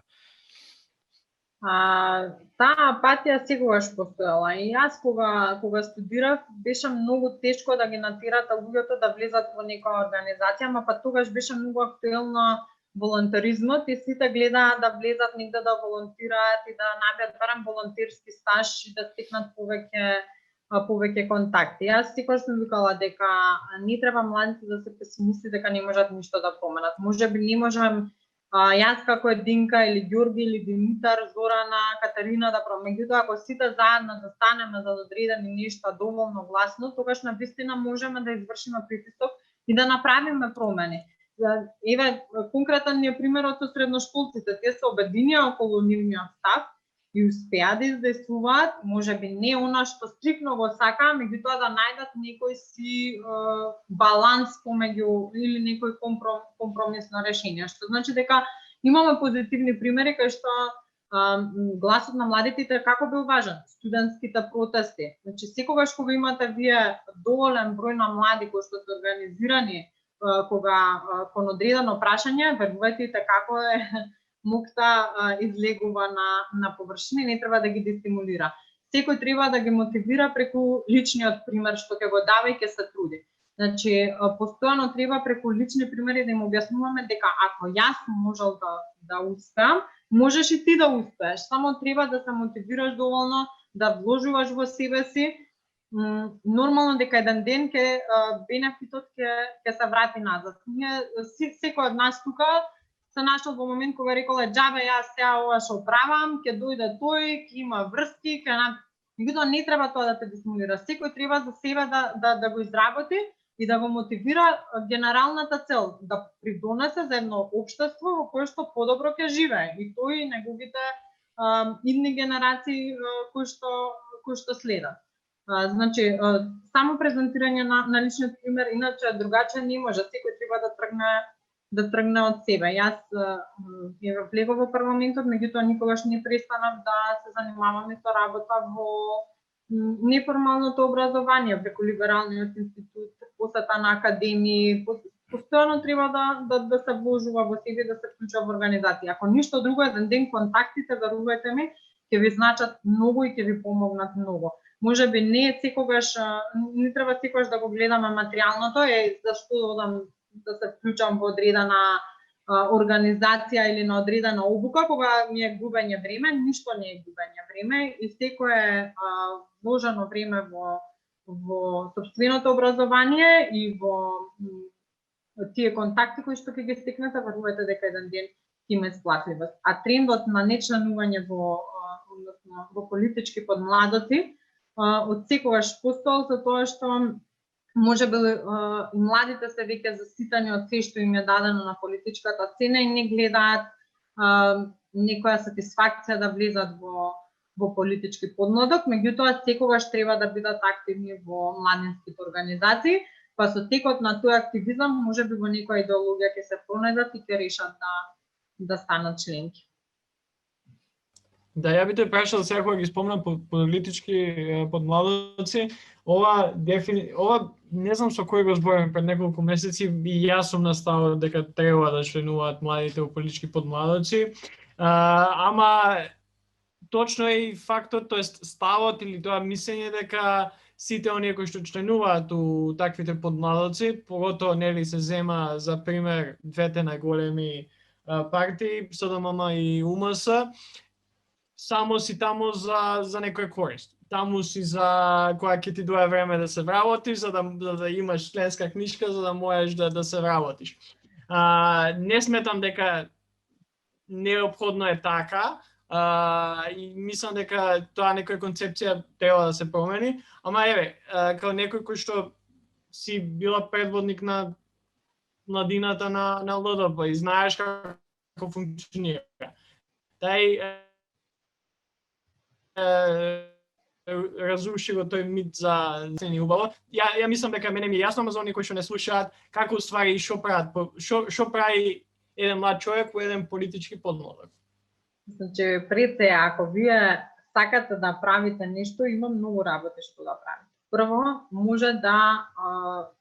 Таа апатија секогаш постоела и јас кога студирав беше многу тешко да ги натерате луѓето да влезат во некоја организација, ама па тогаш беше многу актуелно волонтеризмот и сите гледаат да влезат негде да волонтираат и да набијат барем волонтерски стаж и да стекнат повеќе контакти. Јас секогаш сум викала дека не треба младите да се песимисти дека не можат ништо да променат. Можеби не можам јас како Единка или Ѓорги или Димитар, Зорана, Катерина да променат. Меѓутоа ако сите заедно застанеме за одредени нешта доволно гласно, тогаш навистина можеме да извршиме притисок и да направиме промени. Еве конкретен е примерот со средношколците. Те се обединија околу нивниот став и успеа да издействуваат, можеби не она што стрикно го сакаа, меѓутоа да најдат некој си баланс помеѓу или некој компромисно решение, што значи дека имаме позитивни примери кај што гласот на младите како бил важен, студентските протести. Значи секогаш кога имате вие доволен број на млади кои што се организирани кога кон одредено прашање, верувајте како е мукта излегува на површина и не треба да ги дестимулира. Секој треба да ги мотивира преку личниот пример што ќе го дава и ќе се труди. Значи, постојано треба преку лични примери да им објаснуваме дека ако јас можел да успеам, можеш и ти да успееш. Само треба да се мотивираш доволно, да вложуваш во себе си. Нормално дека еден ден ќе бенефитот ќе се врати назад. Ние секој од нас тука се нашол во момент кога рекол џабе јас сега ова што правам, ќе дојде тој, ќе има врски, меѓутоа не треба тоа да те дестимулира. Секој треба за себе да го изработи и да го мотивира генералната цел, да придонесе за едно општество во кое што подобро ќе живее и тој и неговите идни генерации кои што следат. Значи, само презентирање на личниот пример, иначе другаче не може, секој треба да тргне од себе. Јас ја влегов во парламентот, меѓутоа никогаш не престанав да се занимавам со работа во неформалното образование преку либералниот институт, посета на академии, постојано треба да се вложува во себе, да се вклучува во организација. Ако ништо друго, еден ден контактите, верувајте ми, ќе ви значат многу и ќе ви помогнат многу. Можеби не секогаш, не треба секогаш да го гледаме материјалното, зашто одам да се вклучам во одредена организација или на одредена обука, кога ми е губење време, ништо не е губење време и секое вложено време во сопственото образование и во тие контакти кои што ќе ги стекнете, верувајте дека еден ден ќе има сплатливост. А трендот на нечленување во политички подмладоци од секогаш постоел за тоа што може би и младите се веќе заситани од се што им е дадено на политичката сцена и не гледаат некоја сатисфакција да влезат во политички подмладок, меѓутоа секогаш треба да бидат активни во младинските организации, па со текот на тој активизам може би во некоја идеологија ќе се пронајдат и ќе решат да станат членки. Да, ја би те прашал сега кога ги спомнам политички подмладоци, ова не знам со кој го зборувам пред неколку месеци и јас сум на ставот дека треба да членуваат младите во политички подмладоци, ама точно е и фактот, тоест ставот или тоа мислење дека сите оние кои што членуваат у таквите подмладоци, поготово нели се зема за пример двете најголеми партии, СДММ и УМС, само си таму за некоја корист. Таму си за кога ќе ти дое време да се вработиш, за да имаш членска книжка, за да можеш да се вработиш. Не сметам дека неопходно е така, и мислам дека тоа некоја концепција треба да се промени, ама еве, како некој кој што си била предводник на младината на ЛДП и знаеш како функционира. Тај разруши го тој мит за цени убаво. Ја мислам дека мене ми е јасно, ама за оние кои што не слушаат, како ствари и што прават, што прави еден млад човек во еден политички подмладок. Значи, пред се, ако вие сакате да правите нешто, има многу работи што да правите. Прво, може да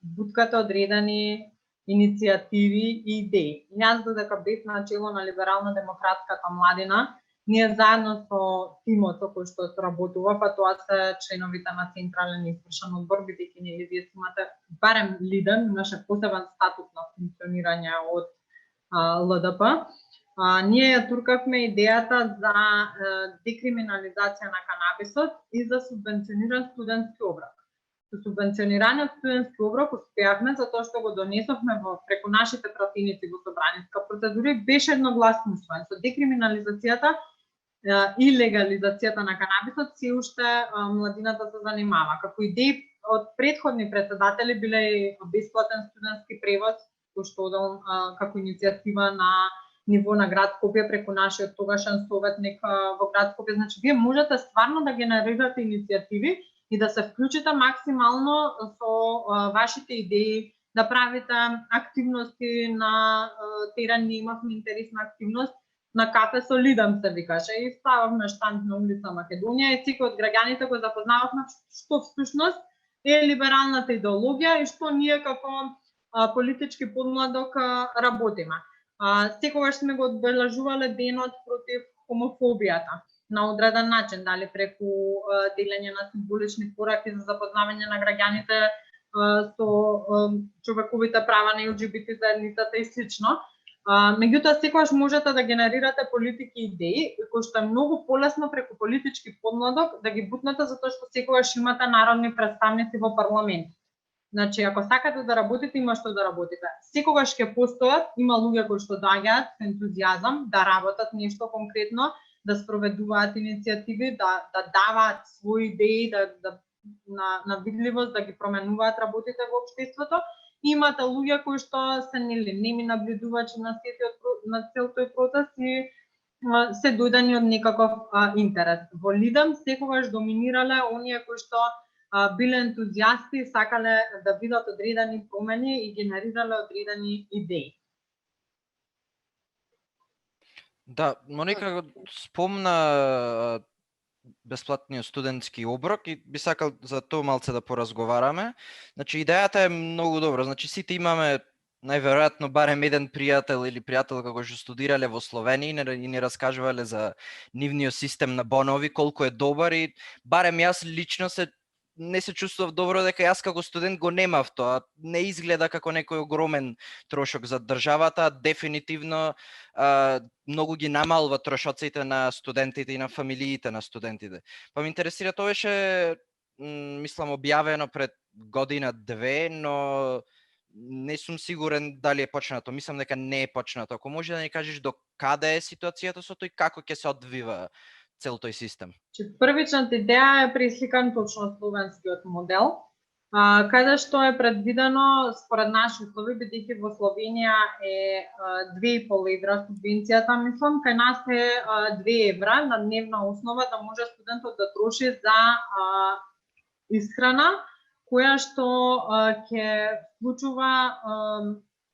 буткате одредени иницијативи и идеи. Јас додека бев на чело на либерално-демократската младина, ние заедно со тимото кој што сработува, па тоа се членовите на Централен извршен одбор, бидејќи нели вие имате барем лидер, имаше посебен статут на функционирање од ЛДП. Ние ја туркавме идејата за декриминализација на канабисот и за субвенциониран студентски оброк. Со субвенционираниот студентски оброк успеавме затоа што го донесовме преку нашите пратеници во собраниска процедура и беше едногласно усвоен. Со декриминализацијата и легализацијата на канабисот се уште младината се занимава. Како идеи од претходни председатели биле бесплатен студентски превоз, кој што како иницијатива на ниво на град Скопје преку нашиот тогашен советник во град Скопје. Значи, вие можете стварно да генерирате иницијативи и да се вклучите максимално со вашите идеи, да правите активности на терен. Ние имавме интересна активност на кафе со Лидам се викаше и стававме штанд на улица Македонија и секој од граѓаните го запознававме што всушност е либералната идеологија и што ние како политички подмладок работиме. Секогаш сме го одбележувале денот против хомофобијата на одреден начин, дали преку делење на символични пораки за запознавање на граѓаните со човековите права на ЛГБТ заедницата и слично. Меѓутоа, секогаш можете да генерирате политики и идеи, кои што е многу полесно преку политички подмладок да ги бутнете, затоа што секогаш имате народни представници во парламент. Значи, ако сакате да работите, има што да работите. Секогаш ќе постојат, има луѓе кои што доаѓаат со ентузијазам да работат нешто конкретно, да спроведуваат иницијативи, да даваат своји идеи, на видливост, да ги променуваат работите во општеството. Имате луѓе кои што се неми наблюдувачи на цел тој процес и се дојдени од некаков интерес. Во Лидам секогаш доминирале оние кои што биле ентузијасти, сакале да видат одредени промени и генерирале одредени идеи. Да, Моника спомна бесплатниот студентски оброк и би сакал за тоа малце да поразговараме. Значи, идејата е многу добра. Значи, сите имаме најверојатно барем еден пријател или пријателка кој што студирале во Словенија и ни раскажувале за нивниот систем на бонови, колку е добар и барем јас лично не се чувствував добро дека јас како студент го немав тоа. Не изгледа како некој огромен трошок за државата, дефинитивно многу ги намалва трошоците на студентите и на фамилиите на студентите. Па ме интересира, тоа беше мислам објавено пред година-две, но не сум сигурен дали е почнато. Мислам дека не е почнато. Ако може да ни кажеш до каде е ситуацијата со тој, како ќе се одвива цел тој систем? Првичната идеја е пресликан точно словенскиот модел, каде што е предвидено според наши услови, бидејќи во Словенија е 2,5 евра субвенцијата, мислам, кај нас е 2 евра на дневна основа да може студентот да троши за исхрана, која што ќе вклучува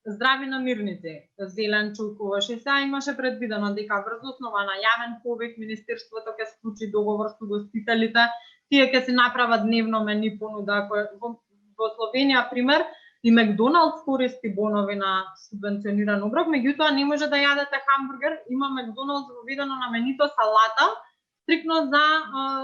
здрави намирници, зеленчук, овош и сега имаше предвидено дека врз основа на јавен повик Министерството ќе склучи договор со гостителите, тие ќе се направат дневно мени понуда. Во Словенија, пример, и Макдоналдс користи бонови на субвенциониран оброк, меѓутоа не може да јадете хамбургер, има Макдоналдс воведено на менито салата, стрикно за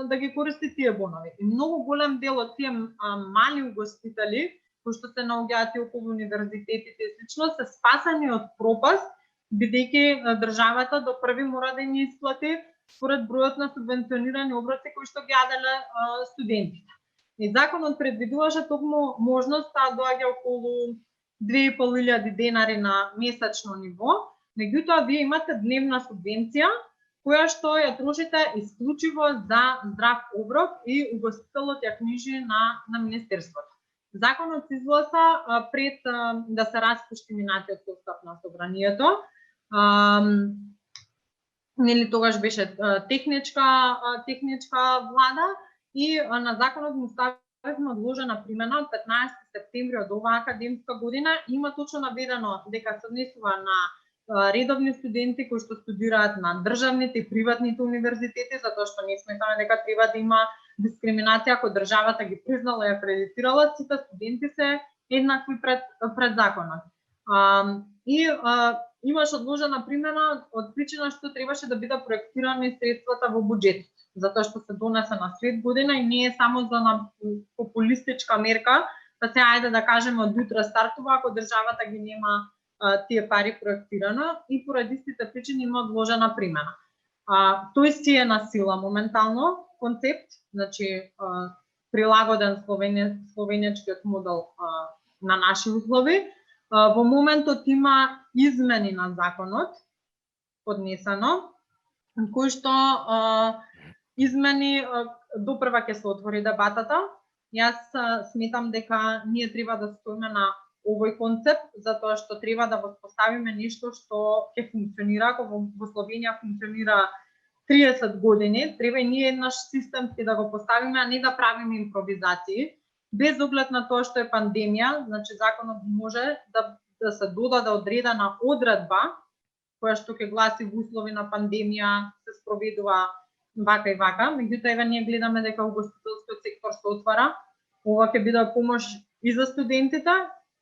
да ги користи тие бонови. И многу голем дел од тие мали угостители кои што се наоѓаат и околу универзитетите и слично, се спасени од пропаст, бидејќи државата до први мора да им исплати според бројот на субвенционирани оброци кои што ги јаделе студентите. И законот предвидуваше токму можност да доаѓа околу 2.500 денари на месечно ниво, меѓутоа вие имате дневна субвенција која што ја трошите исклучиво за здрав оброк и угостителот ја книжи на Министерството. Законот се изгласа пред да се распушти минатиот состав на собранието. Нели тогаш беше техничка влада и на законот му ставивме одложена примена од 15 септември од оваа академска година. Има точно наведено дека се однесува на редовни студенти кои што студираат на државните и приватните универзитети, затоа што не сметаме дека треба да има дискриминација, ако државата ги признала и акредитирала, сите студенти се еднакви пред законот. Имаше одложена примена од причина што требаше да бидат проектирани средствата во буџетот, затоа што се донесе на сред година и не е само за на популистичка мерка, па се ајде да кажеме од утре стартува, ако државата ги нема тие пари проектирано и поради истите причини има одложена примена. Тој си е на сила моментално концепт, значи прилагоден словенечкиот модел на наши услови. Во моментот има измени на законот поднесено, кои што измени допрва ќе се отвори дебатата. Јас сметам дека ние треба да стоиме на овој концепт, затоа што треба да воспоставиме нешто што ќе функционира, ако во Словенија функционира 30 години, треба и ние еднаш системски да го поставиме, а не да правиме импровизации, без оглед на тоа што е пандемија. Значи законот може да се додаде одредена одредба која што ќе гласи во услови на пандемија се спроведува вака и вака. Меѓутоа еве ние гледаме дека угостителскиот сектор се отвара. Ова ќе биде помош и за студентите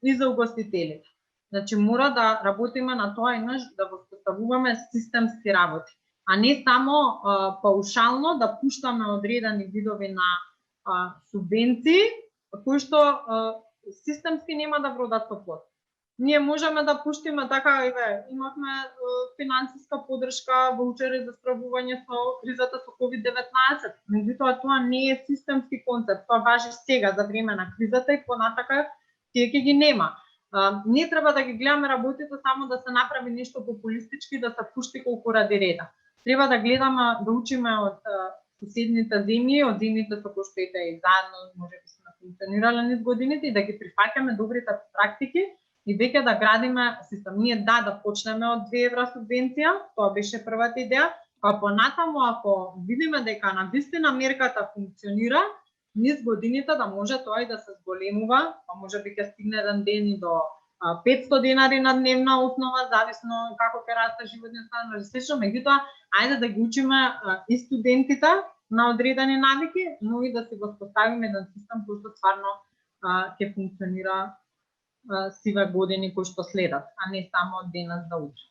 и за угостителите. Значи мора да работиме на тоа еднаш да воспоставуваме системски работи, а не само паушално да пуштаме одредени видови на субвенции кои што системски нема да вродат со плод. Ние можеме да пуштиме така, еве, имавме финансиска подршка, ваучери за справување со кризата со COVID-19. Меѓутоа тоа не е системски концепт, тоа важи сега за време на кризата и понатака тие ќе ги нема. Не треба да ги гледаме работите само да се направи нешто популистички, да се пушти колку ради реда. Треба да гледаме, да учиме од соседните земји, од земјите со кои што и заедно можеби сме функционирале низ годините и да ги прифаќаме добрите практики и веќе да градиме систем. Ние да почнеме од 2 евра субвенција, тоа беше првата идеја, а понатаму ако видиме дека навистина мерката функционира, низ годините да може тоа и да се зголемува, па можеби ќе стигне еден ден и до 500 денари на дневна основа, зависно како ќе расте животниот стандард, слично. Меѓутоа, ајде да ги учиме и студентите на одредени навики, но и да си го поставиме еден систем кој што стварно ќе функционира сиве години кои што следат, а не само од денес за утре.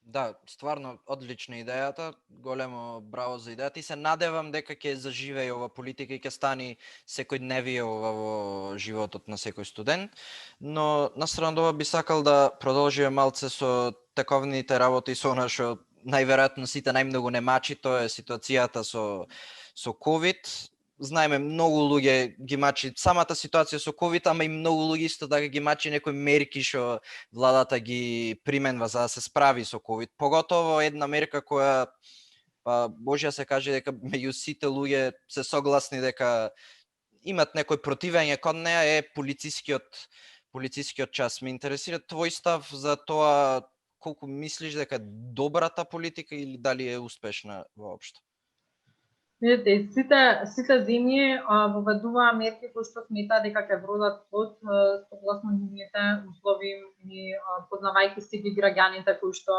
Да, стварно одлична идејата, големо браво за идејата и се надевам дека ќе заживее ова политика и ќе стани секојдневие ова во животот на секој студент, но настрана ова би сакал да продолжиме малце со тековните работи со она што најверојатно сите најмногу не мачи, тоа е ситуацијата со COVID. Знаеме, многу луѓе ги мачи самата ситуација со COVID, ама и многу луѓе исто така ги мачи некои мерки што владата ги применва за да се справи со COVID. Поготово една мерка која може да се каже дека меѓу сите луѓе се согласни дека имат некој противење кон неа е полицискиот час. Ме интересира твој став за тоа, колку мислиш дека е добрата политика или дали е успешна воопшто? Видите, сите земји воведуваа мерки кои што сметаа дека ќе вродат плод согласно нивните услови и познавајќи си ги граѓаните кои што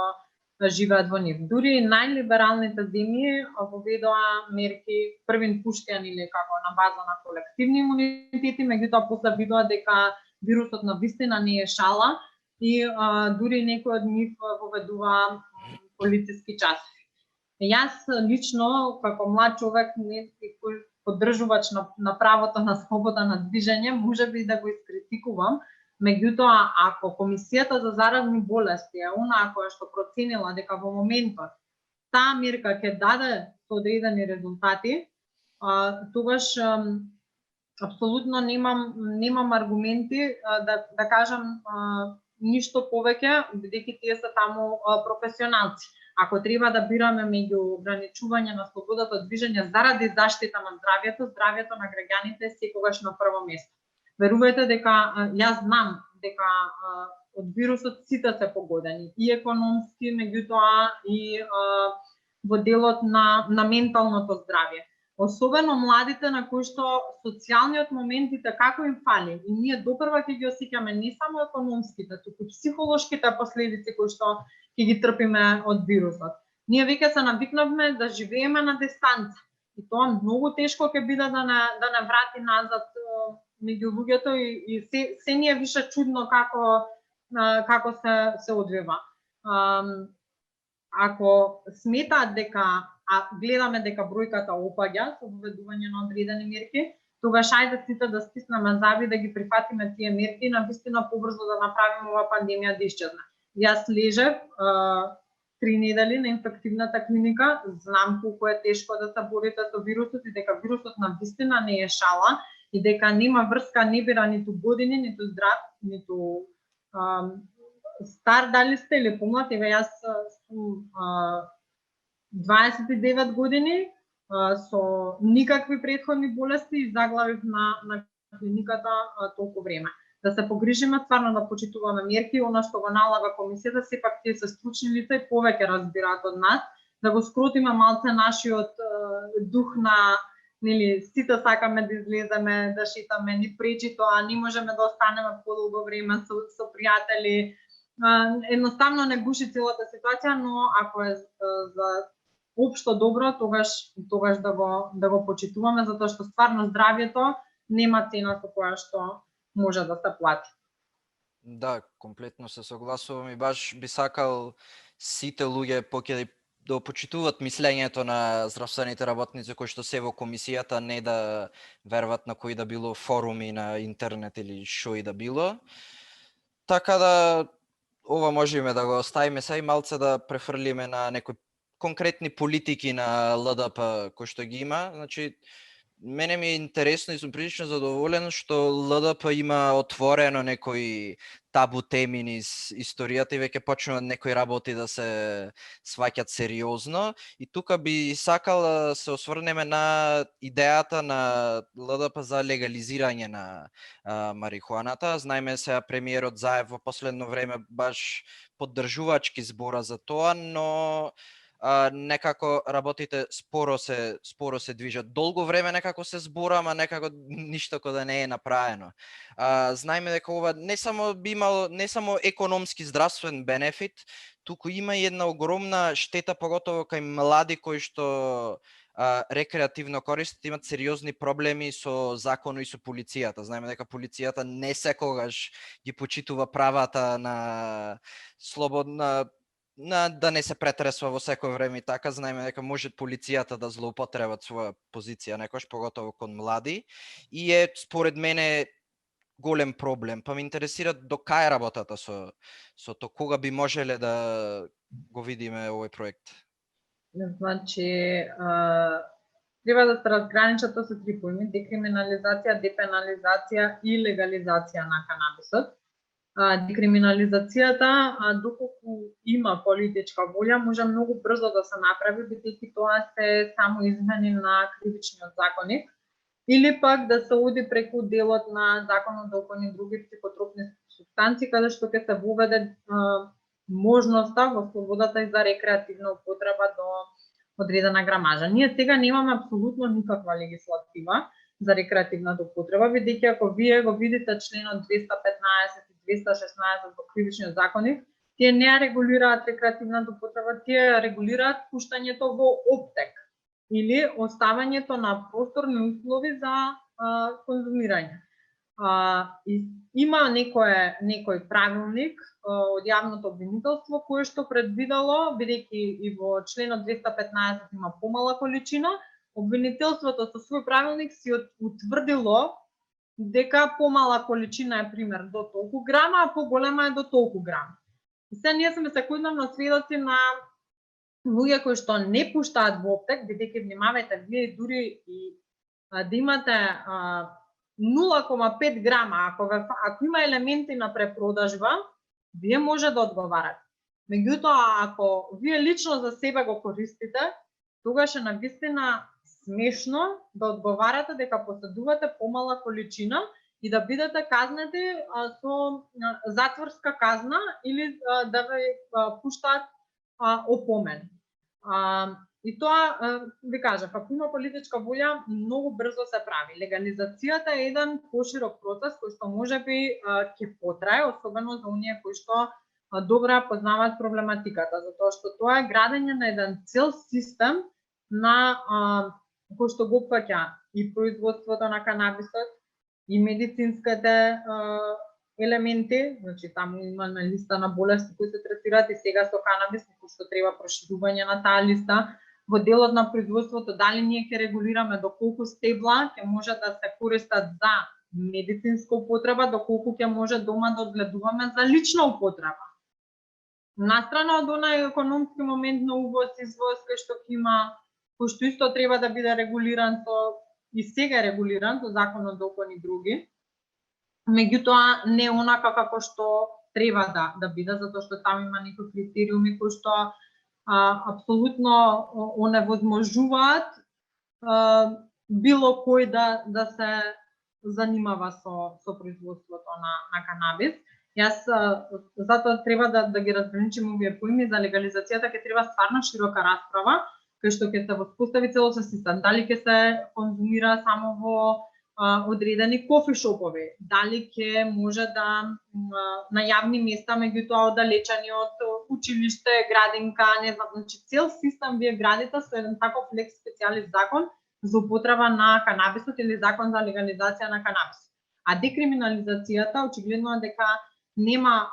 живеат во нив. Дури најлибералните земји воведоа мерки првин пуштени или како на база на колективни имунитети, меѓутоа после видоа дека вирусот на вистина не е шала и дури некои од нив воведуваа полициски часови. Јас лично, како млад човек, кој поддржувач на правото на слобода на движење, можеби да го искритикувам, меѓутоа, ако Комисијата за заразни болести е онаа која што проценила дека во моментот таа мерка ќе даде одредени резултати, тогаш апсолутно немам аргументи да кажам ништо повеќе, бидејќи тие се таму професионалци. Ако треба да бираме меѓу ограничување на слободата од движење заради заштита на здравјето на граѓаните е секогаш на прво место. Верувајте дека јас знам дека од вирусот сите се погодени, и економски, меѓутоа и во делот на менталното здравје. Особено младите на кои што социјалниот моментите како им фали и ние допрва ќе ги осеќаме не само економските, туку психолошките последици кои што ќе ги трпиме од вирусот. Ние веќе се навикнавме да живееме на дистанца и тоа многу тешко ќе биде да не врати назад меѓу луѓето и се ни е више чудно како се одвива. Ако сметаат дека гледаме дека бројката опаѓа со воведување на одредени мерки, тогаш ајде сите да стиснеме заби да ги прифатиме тие мерки и навистина побрзо да направиме ова пандемија да исчезне. Јас лежев 3 недели на инфективната клиника, знам колку е тешко да се борите со вирусот и дека вирусот навистина не е шала и дека нема врска, не бира ниту години, ниту здрав, ниту стар дали сте или помлад. Еве јас сум 29 години со никакви претходни болести и заглавив на клиниката толку време. да се погрижиме стварно да почитуваме мерки, она што го налага комисијата, сепак тие се стручни лица и повеќе разбираат од нас, да го скротиме малце нашиот дух на нели сите сакаме да излеземе, да шетаме, ни пречи тоа, не можеме да останеме подолго време со пријатели. Едноставно не гуши целата ситуација, но ако е за општо добро, тогаш да го почитуваме, затоа што стварно здравјето нема цена со која што може да се плати. Да, комплетно се согласувам и баш би сакал сите луѓе поќе да почитуваат мислењето на здравствените работници кои што се во комисијата, не да верват на кои да било форуми на интернет или што и да било. Така да ова можеме да го оставиме сега и малце да префрлиме на некои конкретни политики на ЛДП кои што ги има. Значи, мене ми е интересно и сум прилично задоволен што ЛДП има отворено некои табу теми низ историјата и веќе почнуваат некои работи да се сваќат сериозно. И тука би сакал да се осврнеме на идејата на ЛДП за легализирање на марихуаната. Знаеме сега премиерот Заев во последно време баш поддржувачки збора за тоа, но некако работите споро се движат. Долго време некако се збора, ама некако ништо кој да не е направено. Знаеме дека ова не само би имало не само економски здравствен бенефит, туку има и една огромна штета, поготово кај млади кои што рекреативно користат, имат сериозни проблеми со законот и со полицијата. Знаеме дека полицијата не секогаш ги почитува правата на слободна да не се претресва во секој време и така. Знаеме дека може полицијата да злоупотребат своја позиција, некош поготово кон млади, и е според мене голем проблем. Па ме интересира до кај работата со тоа, кога би можеле да го видиме овој проект. Значи, треба да се разграничат со три поими: декриминализација, депенализација и легализација на канабисот. Декриминализацијата, доколку има политичка волја, може многу брзо да се направи, бидејќи тоа се само измени на кривичниот законник, или пак да се оди преку делот на законот за опојни други психотропни супстанции, каде што ќе се воведе можноста во слободата и за рекреативна употреба до одредена грамажа. Ние сега немаме апсолутно никаква легислатива за рекреативната употреба, бидејќи ако вие го видите членот 215 и 216 во кривичниот законник, тие не регулираат рекреативната употреба, тие регулираат пуштањето во оптек или оставањето на просторни услови за конзумирање. Има некој правилник од јавното обвинителство кој што предвидало, бидејќи и во членот 215 има помала количина, обвинителството со свој правилник си утврдило дека помала количина е пример до толку грама, а поголема е до толку грама. И сега ние сме секојдневно сведоци на луѓе кои што не пуштаат во оптек, бидејќи внимавајте, вие дури и да имате 0,5 грама, ако има елементи на препродажба, вие може да одговарате. Меѓутоа, ако вие лично за себе го користите, тогаш е навистина смешно да одговарате дека поседувате помала количина и да бидете казнети со затворска казна или да ве пуштаат опомен. И тоа, ви кажав, ако има политичка волја, многу брзо се прави. Легализацијата е еден поширок процес кој што можеби ќе потрае, особено за оние кои што добро познаваат проблематиката, затоа што тоа е градење на еден цел систем на кој што го опфаќа и производството на канабисот, и медицинските елементи, значи таму има на листа на болести кои се третираат и сега со канабис, кој што треба проширување на таа листа. Во делот на производството, дали ние ќе регулираме доколку стебла ќе може да се користат за медицинска употреба, доколку ќе може дома да одгледуваме за лична употреба. Настрана од онај економски момент на увоз и извоз кој што има, кој што исто треба да биде регулиран и сега е регулиран со законот за опојни други. Меѓутоа не онака како што треба да биде, затоа што таму има некои критериуми кои што апсолутно оневозможуваат било кој да се занимава со производството на канабис. Јас затоа треба да ги разграничиме овие поими. За легализацијата ќе треба стварно широка расправа, кај што ќе се воспостави целосно систем. Дали ќе се конзумира само во одредени кофи шопови, дали ќе може да на јавни места, меѓутоа оддалечени од училиште, градинка, не знам, значи цел систем вие градите со еден таков лекс специјалис закон за употреба на канабисот или закон за легализација на канабис. А декриминализацијата очигледно е дека нема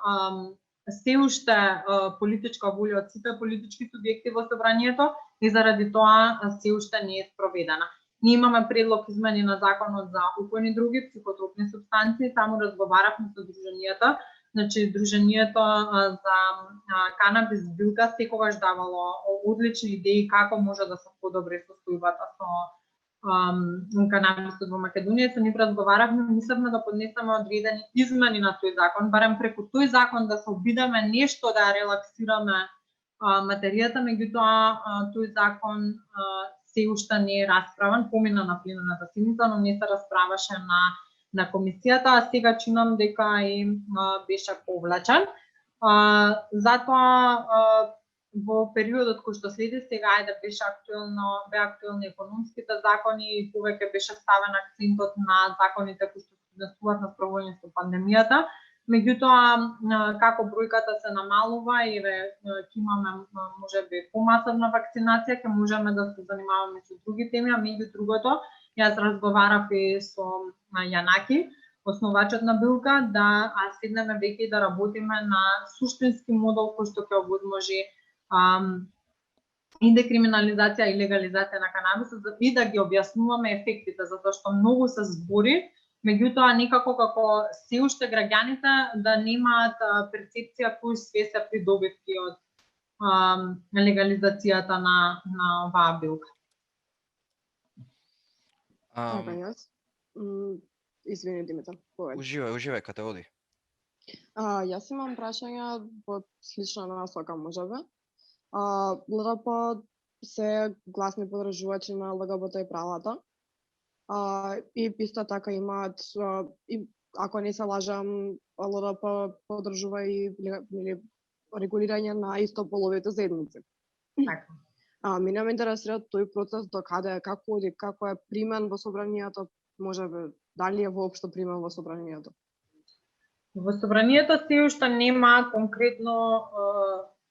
се уште политичка волја од сите политички субјекти во собранието и заради тоа се уште не е спроведена. Ние имаме предлог измени на законот за упојни други психотропни супстанции, таму разговаравме со друженијата, значи друженијето за канабис билка секогаш давало одлични идеи како може да се подобри состојбата со канабисот во Македонија. Со нив разговаравме, мислевме да поднесеме одредени измени на тој закон, барем преку тој закон да се обидеме нешто да релаксираме материјата, меѓутоа тој закон се уште не е расправен, помина на пленарната седница, но не се расправаше на комисијата, а сега чинам дека и беше повлечен. Затоа во периодот кој што следи сега беа актуелни економските закони и повеќе беше ставен акцентот на законите кои што се однесуваат на справување со пандемијата. Меѓутоа, како бројката се намалува и ќе имаме можеби помасовна вакцинација, ќе можеме да се занимаваме со други теми, а меѓу другото, јас разговарав и со Јанаки, основачот на Билка, да седнеме веќе да работиме на суштински модел кој што ќе овозможи и декриминализација и легализација на канабисот и да ги објаснуваме ефектите, затоа што многу се збори, меѓутоа некако како се уште граѓаните да немаат перцепција кои све се придобивки од легализацијата на оваа билка. Јас. Извини, Димитар, повеќе. Уживај, каде оди? Јас имам прашање во слична насока, можеби. ЛДП се гласни подржувачи на ЛГБТ и правата. И исто така имаат, ако не се лажам, ЛДП подржува и регулирање на истополовите заедници. Така. Мене ме интересира тој процес до каде, како оди, како е примен во собранието, можеби дали е воопшто примен во собранието? Во собранието се уште нема конкретно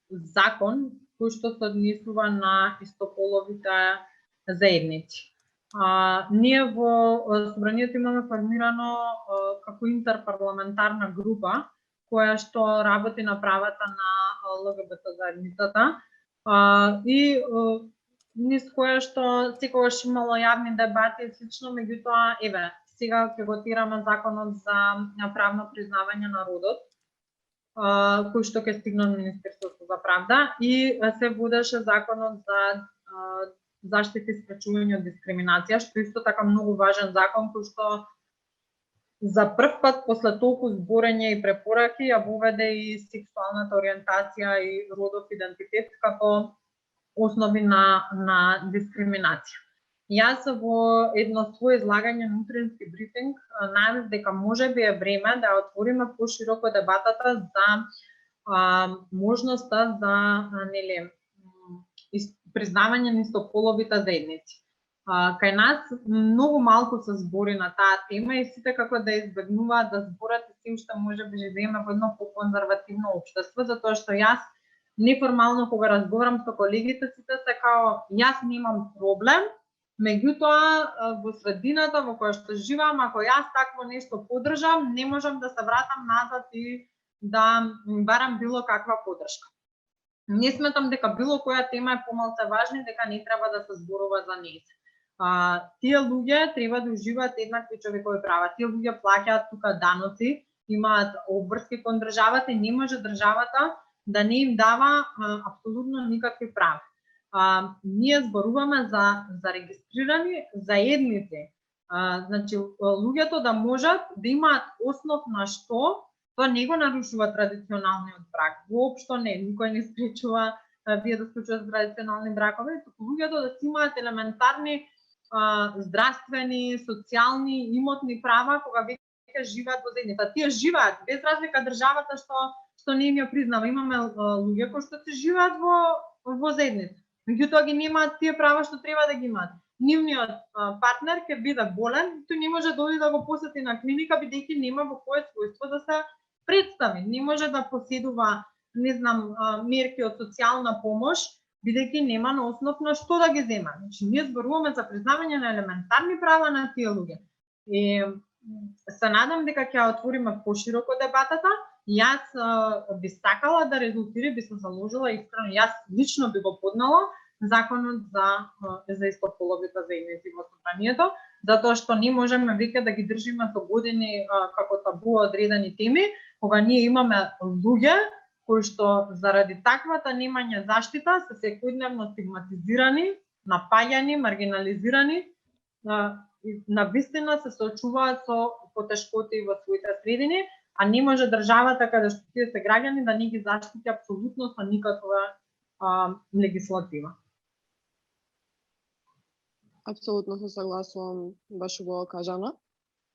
закон кој што се однесува на истополовите заедници. Ние во собранието имаме формирано како интерпарламентарна група која што работи на правата на ЛГБТ заедницата и низ која што секогаш имало јавни дебати и слично, меѓутоа сега ќе го тираме законот за правно признавање на родот, кој што ќе стигне од Министерството за правда и се водеше законот за заштита и спречување од дискриминација, што исто така многу важен закон кој што за прв пат после толку зборење и препораки ја воведе и сексуалната ориентација и родов идентитет како основи на дискриминација. Јас во едно свое излагање на утрински брифинг најавив дека можеби е време да отвориме пошироко дебатата за можноста за признавање на истополовите заедници. Кај нас многу малку се збори на таа тема и сите како да избегнуваат да зборат и се уште можеби живееме во едно поконзервативно општество, затоа што јас неформално кога разговарам со колегите сите се као јас немам проблем, меѓутоа во средината во која што живеам, ако јас такво нешто поддржам, не можам да се вратам назад и да барам било каква поддршка. Не сметам дека било која тема е помалку важна, дека не треба да се зборува за неја. Тие луѓе треба да уживаат еднакви човекови права. Тие луѓе плаќаат тука даноци, имаат обврски кон државата и не може државата да не им дава апсолутно никакви права. Ние зборуваме за регистрирани заедници. Значи, луѓето да можат да имаат основ на што, тоа не го нарушува традиционалниот брак. Воопшто не, никој не спречува вие да склучувате традиционални бракови, туку луѓето да си имаат елементарни здравствени, социјални, имотни права кога веќе живеат во заедница. Тие живеат без разлика државата што не им ја признава. Имаме луѓе кои што се живеат во заедница. Меѓутоа ги немаат тие права што треба да ги имаат. Нивниот партнер ќе биде болен, тој не може да оди да го посети на клиника бидејќи нема во кое својство да се представи. Не може да поседува, не знам, мерки од социјална помош, бидејќи нема на основ на што да ги зема. Значи, ние зборуваме за признавање на елементарни права на тие луѓе. И се надам дека ќе отвориме пошироко дебатата. Јас би сакала да резултира, би се заложила искрено, јас лично би го поднала законот за истополовите заедници во собранието, затоа што ние можеме веќе да ги држиме со години како табу одредени теми, кога ние имаме луѓе кои што заради таквата немање заштита се секојдневно стигматизирани, напаѓани, маргинализирани, на вистина се соочуваат со потешкоти во своите средини, а не може државата каде што тие се граѓани да не ги заштити апсолутно со никаква легислатива. Апсолутно се согласувам баш убаво кажано.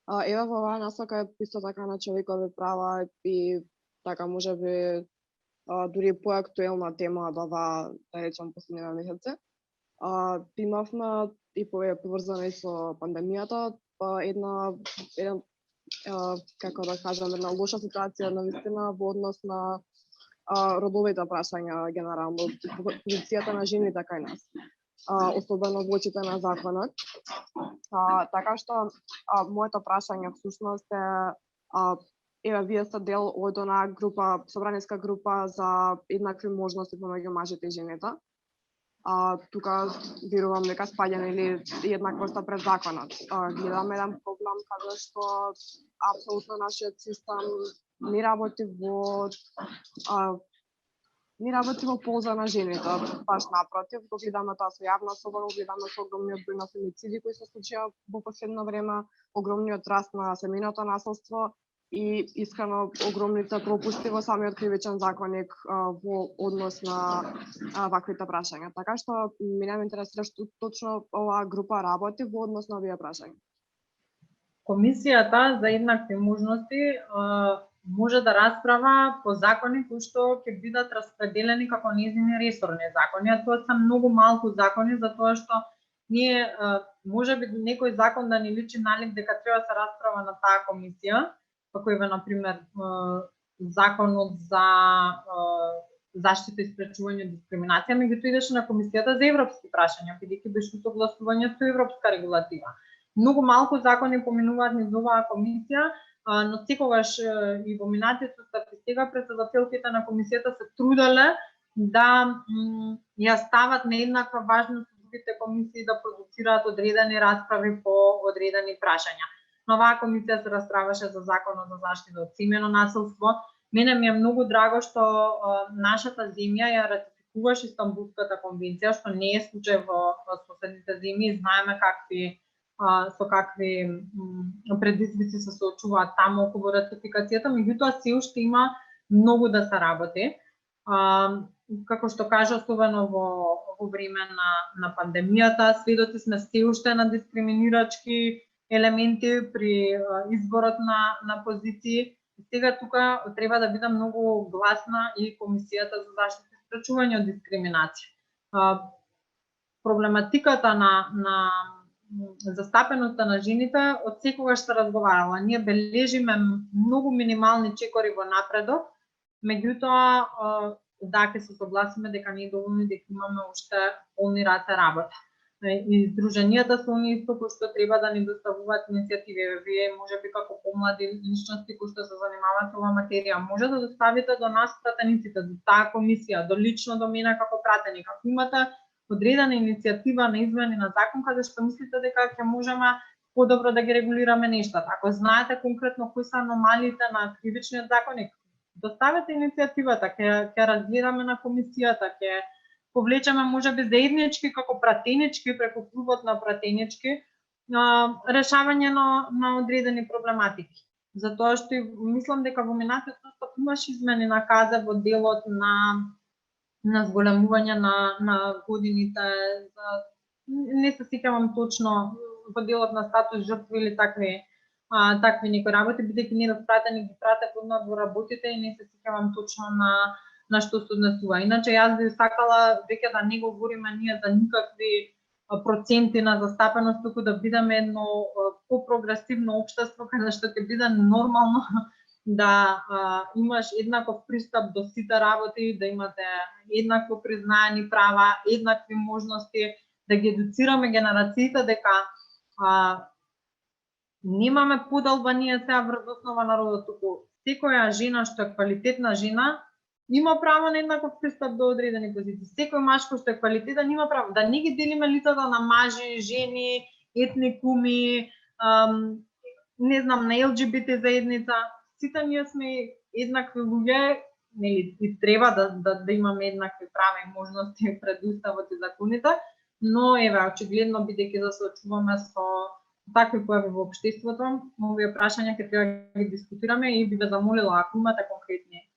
Ева во оваа насока е исто така на човекови права и така можеби дури поактуелна тема од ова, да речам, последниве месеци. Имавме и поврзана со пандемијата, еден како да кажам, една лоша ситуација навистина во однос на родовите прашања генерално, позицијата на жените кај нас, особено во очите на законот. Така што моето прашање всушност е вие сте дел од онаа група, собраниска група за еднакви можности помеѓу мажите и жените. Тука верувам дека спаѓаме или еднаквоста пред законот. Гледаме еден проблем каде што апсолутно нашиот систем не работи во полза на жените, баш напротив, го гледаме тоа со јавна соба, го гледаме со огромниот број на фемициди кои се случија во последно време, огромниот раст на семејното насилство и искрено огромните пропусти во самиот кривичен законник во однос на ваквите прашања. Така што мене ме интересира што точно оваа група работи во однос на овие прашања. Комисијата за еднакви можности може да расправа по закони кои што ќе бидат распределени како нејзини ресорни закони, а тоа се многу малку закони затоа што ние можеби некој закон да ни личи налик дека треба да се расправа на таа комисија, како еве на пример законот за заштита и спречување дискриминација, меѓутоа идеше на комисијата за европски прашања, бидејќи беше согласување со европска регулатива. Многу малку закони поминуваат низ оваа комисија, но секогаш и во минатите статистика претседателките на комисијата се труделе да ја стават на еднаква важност со другите комисии да продуцираат одредени расправи по одредени прашања. На оваа комисија се расправаше за законот за заштита од семејно насилство. Мене ми е многу драго што нашата земја ја ратификуваше Истанбулската конвенција, што не е случај во соседните земји. Знаеме со какви предизвици се соочуваат таму околу ратификацијата, меѓутоа се уште има многу да се работи. Како што кажа, особено во време на пандемијата, сведоци сме се уште на дискриминирачки елементи при изборот на позиции. Сега тука треба да биде многу гласна и Комисијата за заштита и спречување од дискриминација. Проблематиката на застапеноста на жените од секогаш се разговарала. Ние бележиме многу минимални чекори во напредок, меѓутоа да ќе се согласиме дека не е доволно и дека имаме уште полни раце работа. И здруженијата се оние исто кои што треба да ни доставуваат иницијативи. Вие можеби како помлади личности кои што се занимаваат со оваа материја, може да доставите до нас пратениците, до таа комисија, лично до мене како пратеник. Ако имате одредена иницијатива на измени на закон каде што мислите дека ќе можеме подобро да ги регулираме нештата. Ако знаете конкретно кои се аномалиите на кривичниот законник, доставете иницијативата, ќе разгледаме на комисијата, ќе повлечеме можеби заеднички како пратенички преку клубот на пратенички решавање на одредени проблематики. Затоа што мислам дека во минатото имаш измени на КАЗ во делот на зголемување на годините за не се сеќавам точно во делот на статус жртви или такви некои работи, бидејќи не распратени ги пратев однад во работите и не се сеќавам точно на што се однесува. Иначе јас би сакала веќе да не говориме ние за никакви проценти на застапеност, туку да бидеме едно по-прогресивно општество каде што ќе биде нормално да имаш еднаков пристап до сите работи, да имате еднакво признаени права, еднакви можности, да ги едуцираме генерациите дека немаме подалба ние сега врз основа на родот, туку секоја жена што е квалитетна жена има право на еднаков пристап до одредени позиции. Секој машко што е квалитетен има право. Да не ги делиме лицата на мажи, жени, етникуми, не знам, на ЛГБТ заедница. Сите ние сме еднакви луѓе, нели, и треба да имаме еднакви права и можности пред уставот и законите, но еве очигледно бидејќи да се очуваме со такви појави во општеството, овие прашања ќе треба да ги дискутираме и би ве замолила ако имате конкретни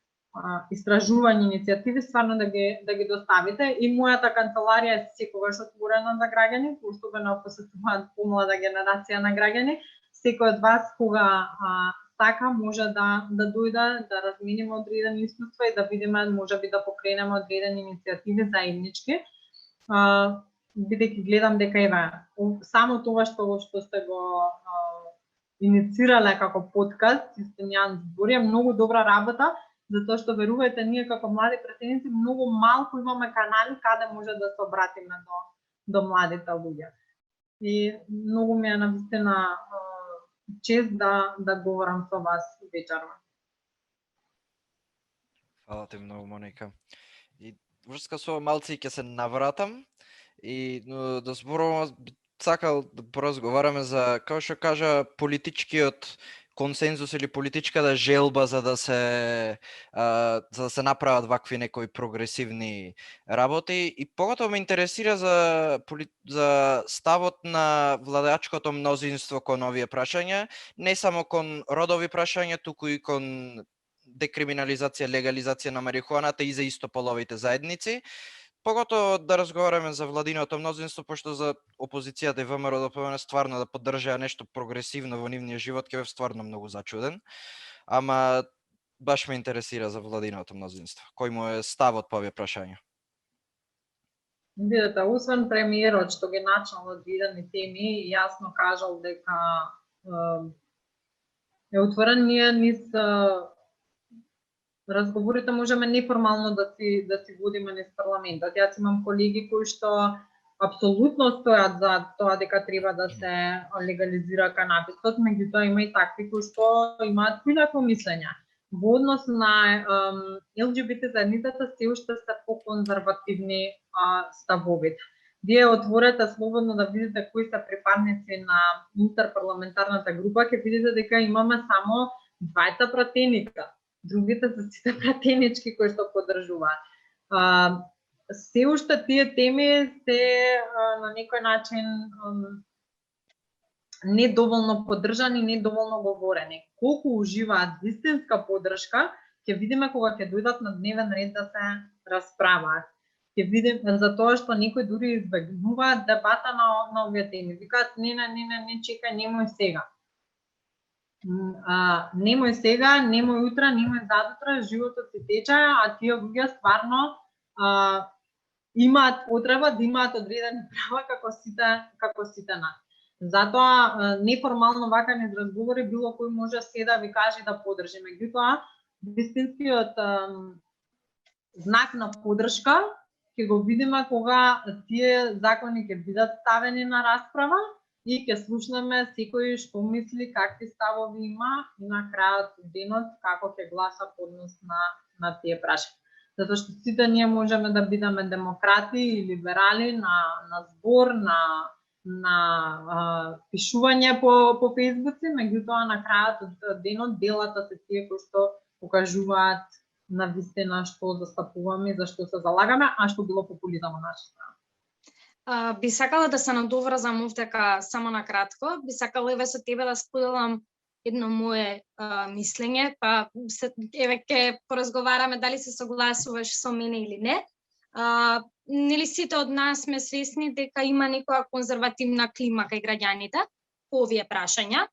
истражувања, иницијативи, стварно да ги доставите. И мојата канцеларија е секогаш отворена за граѓани, особено ако се тоа помлада генерација на граѓани. Секој од вас кога така може да дојде, да размениме одредени искуства и да видиме, можеби да покренеме одредени иницијативи заеднички. Бидејќи гледам дека еве само тоа што сте го иницирале како подкаст, Истинијан збори, е многу добра работа, затоа што верувајте, ние како млади пратеници многу малку имаме канали каде може да се обратиме до младите луѓе. И многу ми е навистина чест да говорам со вас вечерва. Фала ти многу, Моника. И врска со малци ќе се навратам и да зборувам, сакал да поразговараме за, како што кажа, политичкиот консензус или политичката желба за да се направат вакви некои прогресивни работи и поготово ме интересира за ставот на владеачкото мнозинство кон овие прашања, не само кон родови прашања, туку и кон декриминализација, легализација на марихуаната и за истополовите заедници. Поготово да разговараме за владиното мнозинство, пошто за опозицијата и ВМРО ДПМН стварно да поддржаа нешто прогресивно во нивниот живот ќе бев стварно многу зачуден. Ама баш ме интересира за владиното мнозинство. Кој му е ставот по овие прашања? Видете, освен премиерот што ги начнал одредени теми, јасно кажал дека е отворен, ние низ разговорите можеме неформално да си водиме низ парламентот. Јас имам колеги кои што апсолутно стојат за тоа дека треба да се легализира канабисот, меѓутоа има и такви кои што имаат поинако мислење. Во однос на ЛГБТ заедницата се уште се по-конзервативни ставовите. Вие отворете слободно да видите кои се припадници на интерпарламентарната група, ќе видите дека имаме само двајца пратеника. Другите се сите пратенички кои што поддржуваат. Се уште тие теми се на некој начин недоволно поддржани, недоволно говорени. Колку уживаат вистинска поддршка, ќе видиме кога ќе дојдат на дневен ред да се расправаат. Ќе видиме за тоа што некои дури избегнуваат дебата на овие теми. Викаат не, чекај, немој сега. Немој сега, немој утре, немој задутре, животот си тече, а тие луѓе стварно имаат потреба да имаат одредени права како сите нас. Затоа неформално вака низ разговори било кој може се да ви каже да поддржи. Меѓутоа, вистинскиот знак на поддршка ќе го видиме кога тие закони ќе бидат ставени на расправа и ќе слушнеме секој што мисли, какви ставови има и на крајот денот како ќе гласа по однос на тие прашања. Затоа што сите ние можеме да бидеме демократи и либерали на збор, на пишување по фејсбуци, меѓутоа на крајот од денот делата се тие кои што покажуваат на вистина што застапуваме и за што се залагаме, а што било популизам од наша страна. Би сакала да се надоврзам овдека само на кратко. Би сакала еве со тебе да споделам едно мое мислење, па еве ќе поразговараме дали се согласуваш со мене или не. нели сите од нас сме свесни дека има некоја конзервативна клима кај граѓаните по овие прашања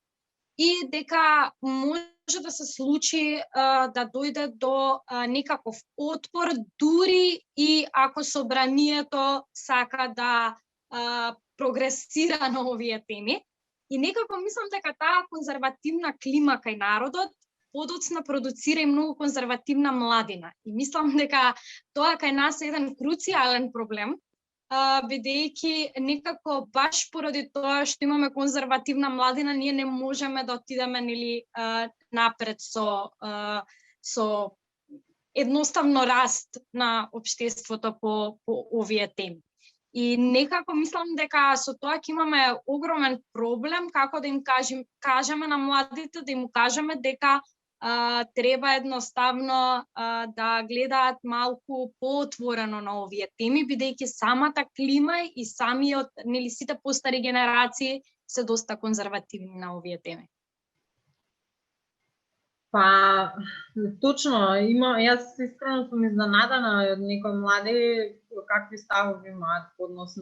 и дека може да се случи да дојде до некаков отпор дури и ако собранието сака да прогресира на овие теми. И некако мислам дека таа конзервативна клима кај народот подоцна продуцира и многу конзервативна младина. И мислам дека тоа кај нас е еден круцијален проблем, бидејќи некако баш поради тоа што имаме конзервативна младина, ние не можеме да отидеме нели напред со едноставно раст на општеството по овие теми. И некако мислам дека со тоа ќе имаме огромен проблем како да им кажеме на младите, да им кажеме дека треба едноставно да гледаат малку поотворено на овие теми, бидејќи самата клима и самиот, нели сите постари генерации се доста конзервативни на овие теми. Па, точно, јас искрено сум изненадана од некои млади какви ставови имаат по однос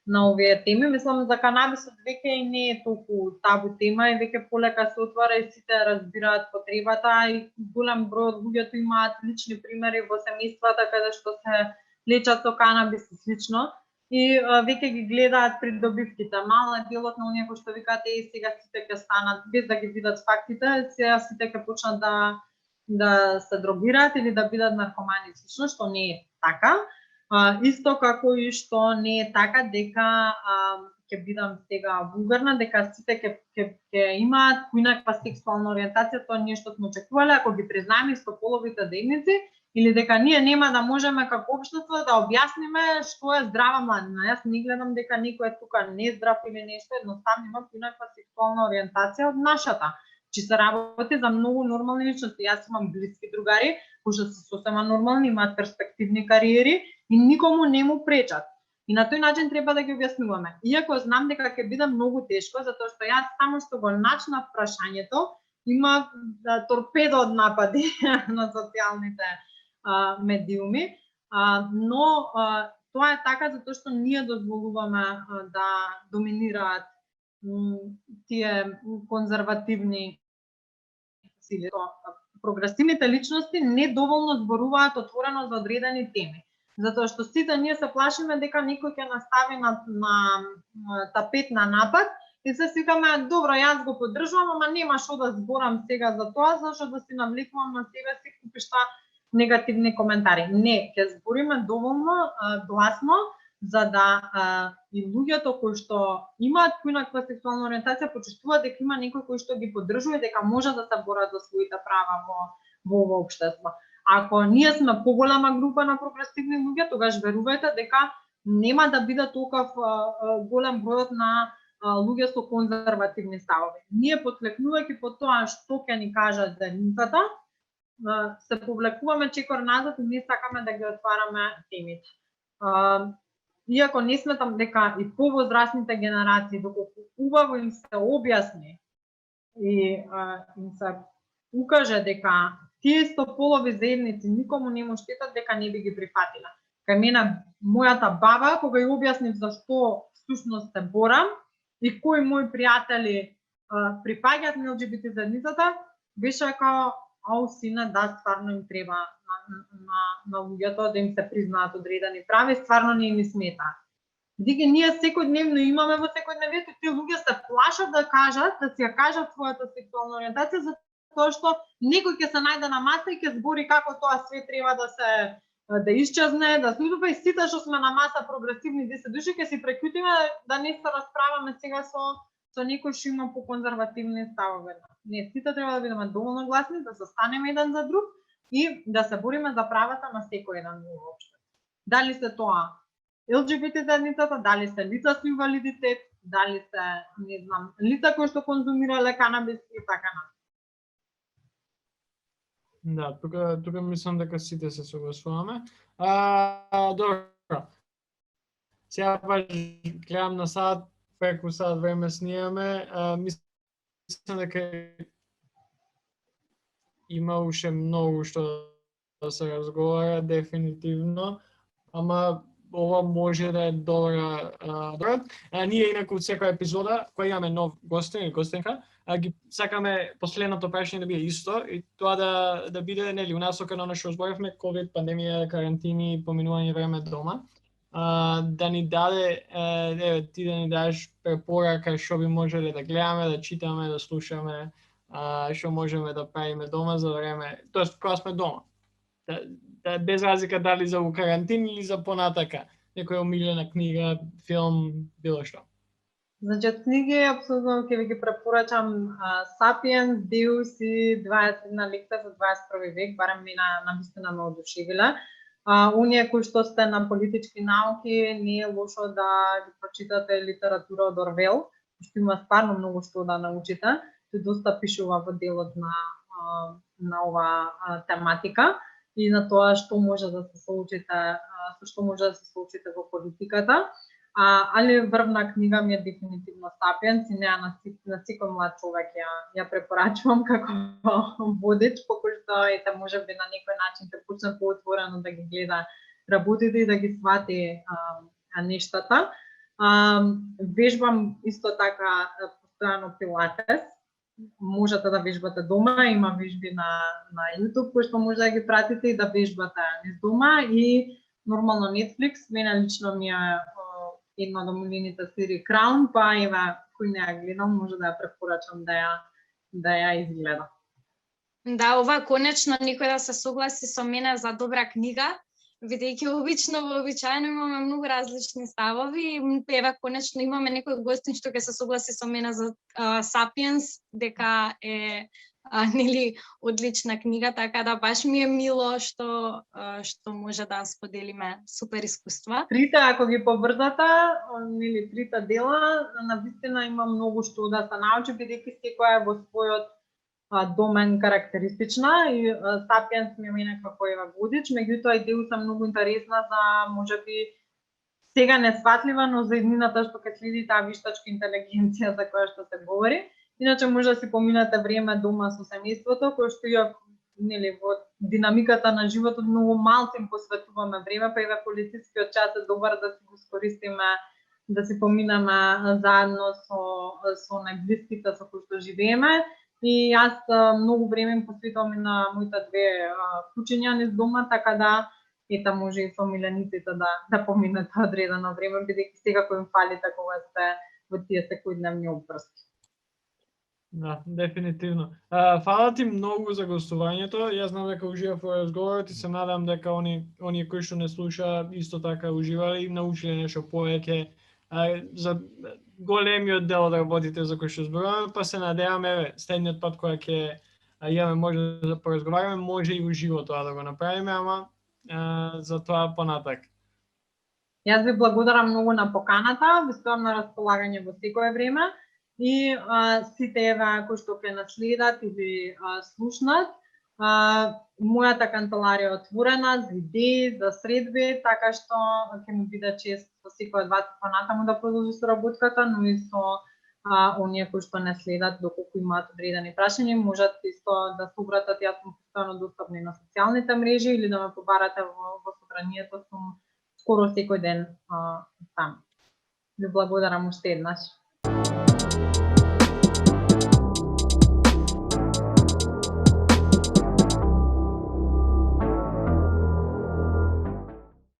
на овие теми. Мислам за канабисот веќе и не е толку табу тема и веќе полека се отвара и сите разбираат потребата и голем број од луѓето имаат лични примери во семејствата каде што се лечат со канабис и слично и веќе ги гледаат придобивките. Мал е делот на оние кои што викаат сега сите ќе станат без да ги видат фактите, сега сите ќе почнат да се дрогираат или да бидат наркомани и слично, што не е така. Исто како и што не е така дека ќе бидам сега вулгарна, дека сите ќе имаат поинаква сексуална ориентација, тоа ние што сме очекувале, ако ги признаеме истополовите заедници, или дека ние нема да можеме како општество да објасниме што е здрава младина. Јас не гледам дека некој е тука нездрав или нешто, едноставно има поинаква сексуална ориентација од нашата. Че се работи за многу нормални личности. Јас имам блиски другари кои што се сосема нормални, имаат перспективни кариери и никому не му пречат. И на тој начин треба да ги објаснуваме. Иако знам дека ќе биде многу тешко, затоа што јас само што го начнав прашањето, има торпедо од напади на социјалните медиуми, но тоа е така затоа што ние дозволуваме да доминираат тие конзервативни сили. Прогресивните личности недоволно зборуваат отворено за одредени теми. Затоа што сите ние се плашиме дека некој ќе настави на тапет на напад и се сикаме, добро, јас го поддржувам, ама нема што да зборам сега за тоа, зашто да си навлекувам на себе си купишта негативни коментари. Не, ќе збориме доволно гласно за да и луѓето кои што имаат поинаква сексуална ориентација почувствуваат дека има некој кој што ги поддржува и дека може да се борат за своите права во ова општество. Ако ние сме поголема група на прогресивни луѓе, тогаш верувајте дека нема да биде толков голем бројот на луѓе со конзервативни ставови. Ние потлекнувајќи по тоа што ќе ни кажат заедницата, се повлекуваме чекор назад и ние сакаме да ги отвараме темите. Иако не сметам дека и повозрастните генерации, доколку убаво им се објасни и им се укаже дека тие истополови заедници никому не му штетат, дека не би ги прифатиле. Кај мене, мојата баба, кога ја објаснив за што всушност се борам и кои мои пријатели припаѓаат на ЛГБТ заедницата, беше како, ау сине, да, стварно им треба на луѓето да им се признаат одредени прави, стварно не им смета. Бидејќи ние секојдневно имаме во секојдневието, тие луѓе се плашат да кажат, да си ја кажат својата сексуална ориентација, затоа што некој ќе се најде на маса и ќе збори како тоа све треба да исчезне, да се и сите што сме на маса прогресивни 10 души ќе си прекутиме да не се расправаме сега со некој што има по-конзервативни ставови. Не, сите треба да бидеме доволно гласни, да се станеме еден за друг и да се бориме за правата на секој еден во општество. Дали се тоа ЛГБТ заедницата, дали се лица со инвалидитет, дали се, не знам, лица кои што конзумирале канабис и така натаму. Да, тука мислам дека сите се согласуваме. Добро. Сега баш гледам на сат, преку сат време снимаме. Мислам дека има уште многу што да се разговара, дефинитивно. Ама ова може да е добра. Ние инаку од секоја епизода, која имаме нов гостин или гостинка, ги сакаме последното прашање да биде исто и тоа да биде нели унасока на она што зборевме, ковид, пандемија, карантини, поминување време дома. Да ни даде, ти да ни дадеш препорака што би можеле да гледаме, да читаме, да слушаме, што можеме да правиме дома за време, тоест кога сме дома. Да без разлика дали за карантин или за понатака, некоја омилена книга, филм, било што. Значи, од книги, апсолутно ќе ви ги препорачам Sapiens, Deus и 21 лекция за 21 век, барем ми на вистина ме одушевиле. Оние кои што сте на политички науки, не е лошо да ги прочитате литература од Орвел, што има стварно многу што да научите. Тој доста пишува во делот на ова тематика и на тоа што може да се соочите, со што може да се соочите во политиката. Али врвна книга ми е дефинитивно Sapiens и неа на секој млад човек ја препорачувам како водич, покој што можеби на некој начин ќе почне поотворено да ги гледа работите и да ги свати нештата. Вежбам исто така постојано пилатес. Можете да вежбате дома, има вежби на YouTube кои што може да ги пратите и да вежбате низ дома и нормално Netflix, мене лично ми е една од омилените серии Crown, па ева кој не ја гледал може да ја препорачам да ја изгледа. Да, ова конечно никој да се согласи со мене за добра книга, бидејќи вообичаено имаме многу различни ставови, ева конечно имаме некој гостин што ќе се согласи со мене за Sapiens, дека е нели одлична книга, така да баш ми е мило што може да споделиме супер искуства. Трите, ако ги побрзате, нели трите дела, навистина има многу што да се научи, бидејќи секоја е во својот домен карактеристична и Sapiens ми е мене како ева водич, меѓутоа и Deus е многу интересна за можеби сега несватлива, но за иднината што ќе следи таа вештачка интелигенција за која што се говори. Иначе може да си поминате време дома со семејството, кој што ја нели во динамиката на животот многу малку им посветуваме време, па ева полицискиот час е добар да си го искористиме, да си поминаме заедно со најблиските со кои што живееме. И јас многу време им посветувам и на моите две кучиња низ дома, така да може и со милениците да поминете одредено време, бидејќи секако им фалите кога сте во тие секојдневни обврски. Да, дефинитивно. Фала ти многу за гостувањето. Јас знам дека уживав во разговорот и се надам дека оние кои што не слуша исто така уживале и научиле нешто повеќе за големиот дел да работите за кој што зборуваме, па се надеваме следниот пат кога ќе имаме може да поразговараме, може и уживо тоа да го направиме, ама за тоа понатак. Јас ви благодарам многу на поканата, ви стојам на располагање во секое време и сите ева кои што ќе наследат или слушнат, мојата канцеларија е отворена за идеи, за средби, така што ќе ми биде чест со секој од вас понатаму да продолжи соработката, но и со оние кои што не следат доколку имаат одредени прашања, можат исто да се обратат, јас сум постојано достапна на социјалните мрежи или да ме побарате во собранието, сум скоро секој ден таму. Ви благодарам уште еднаш.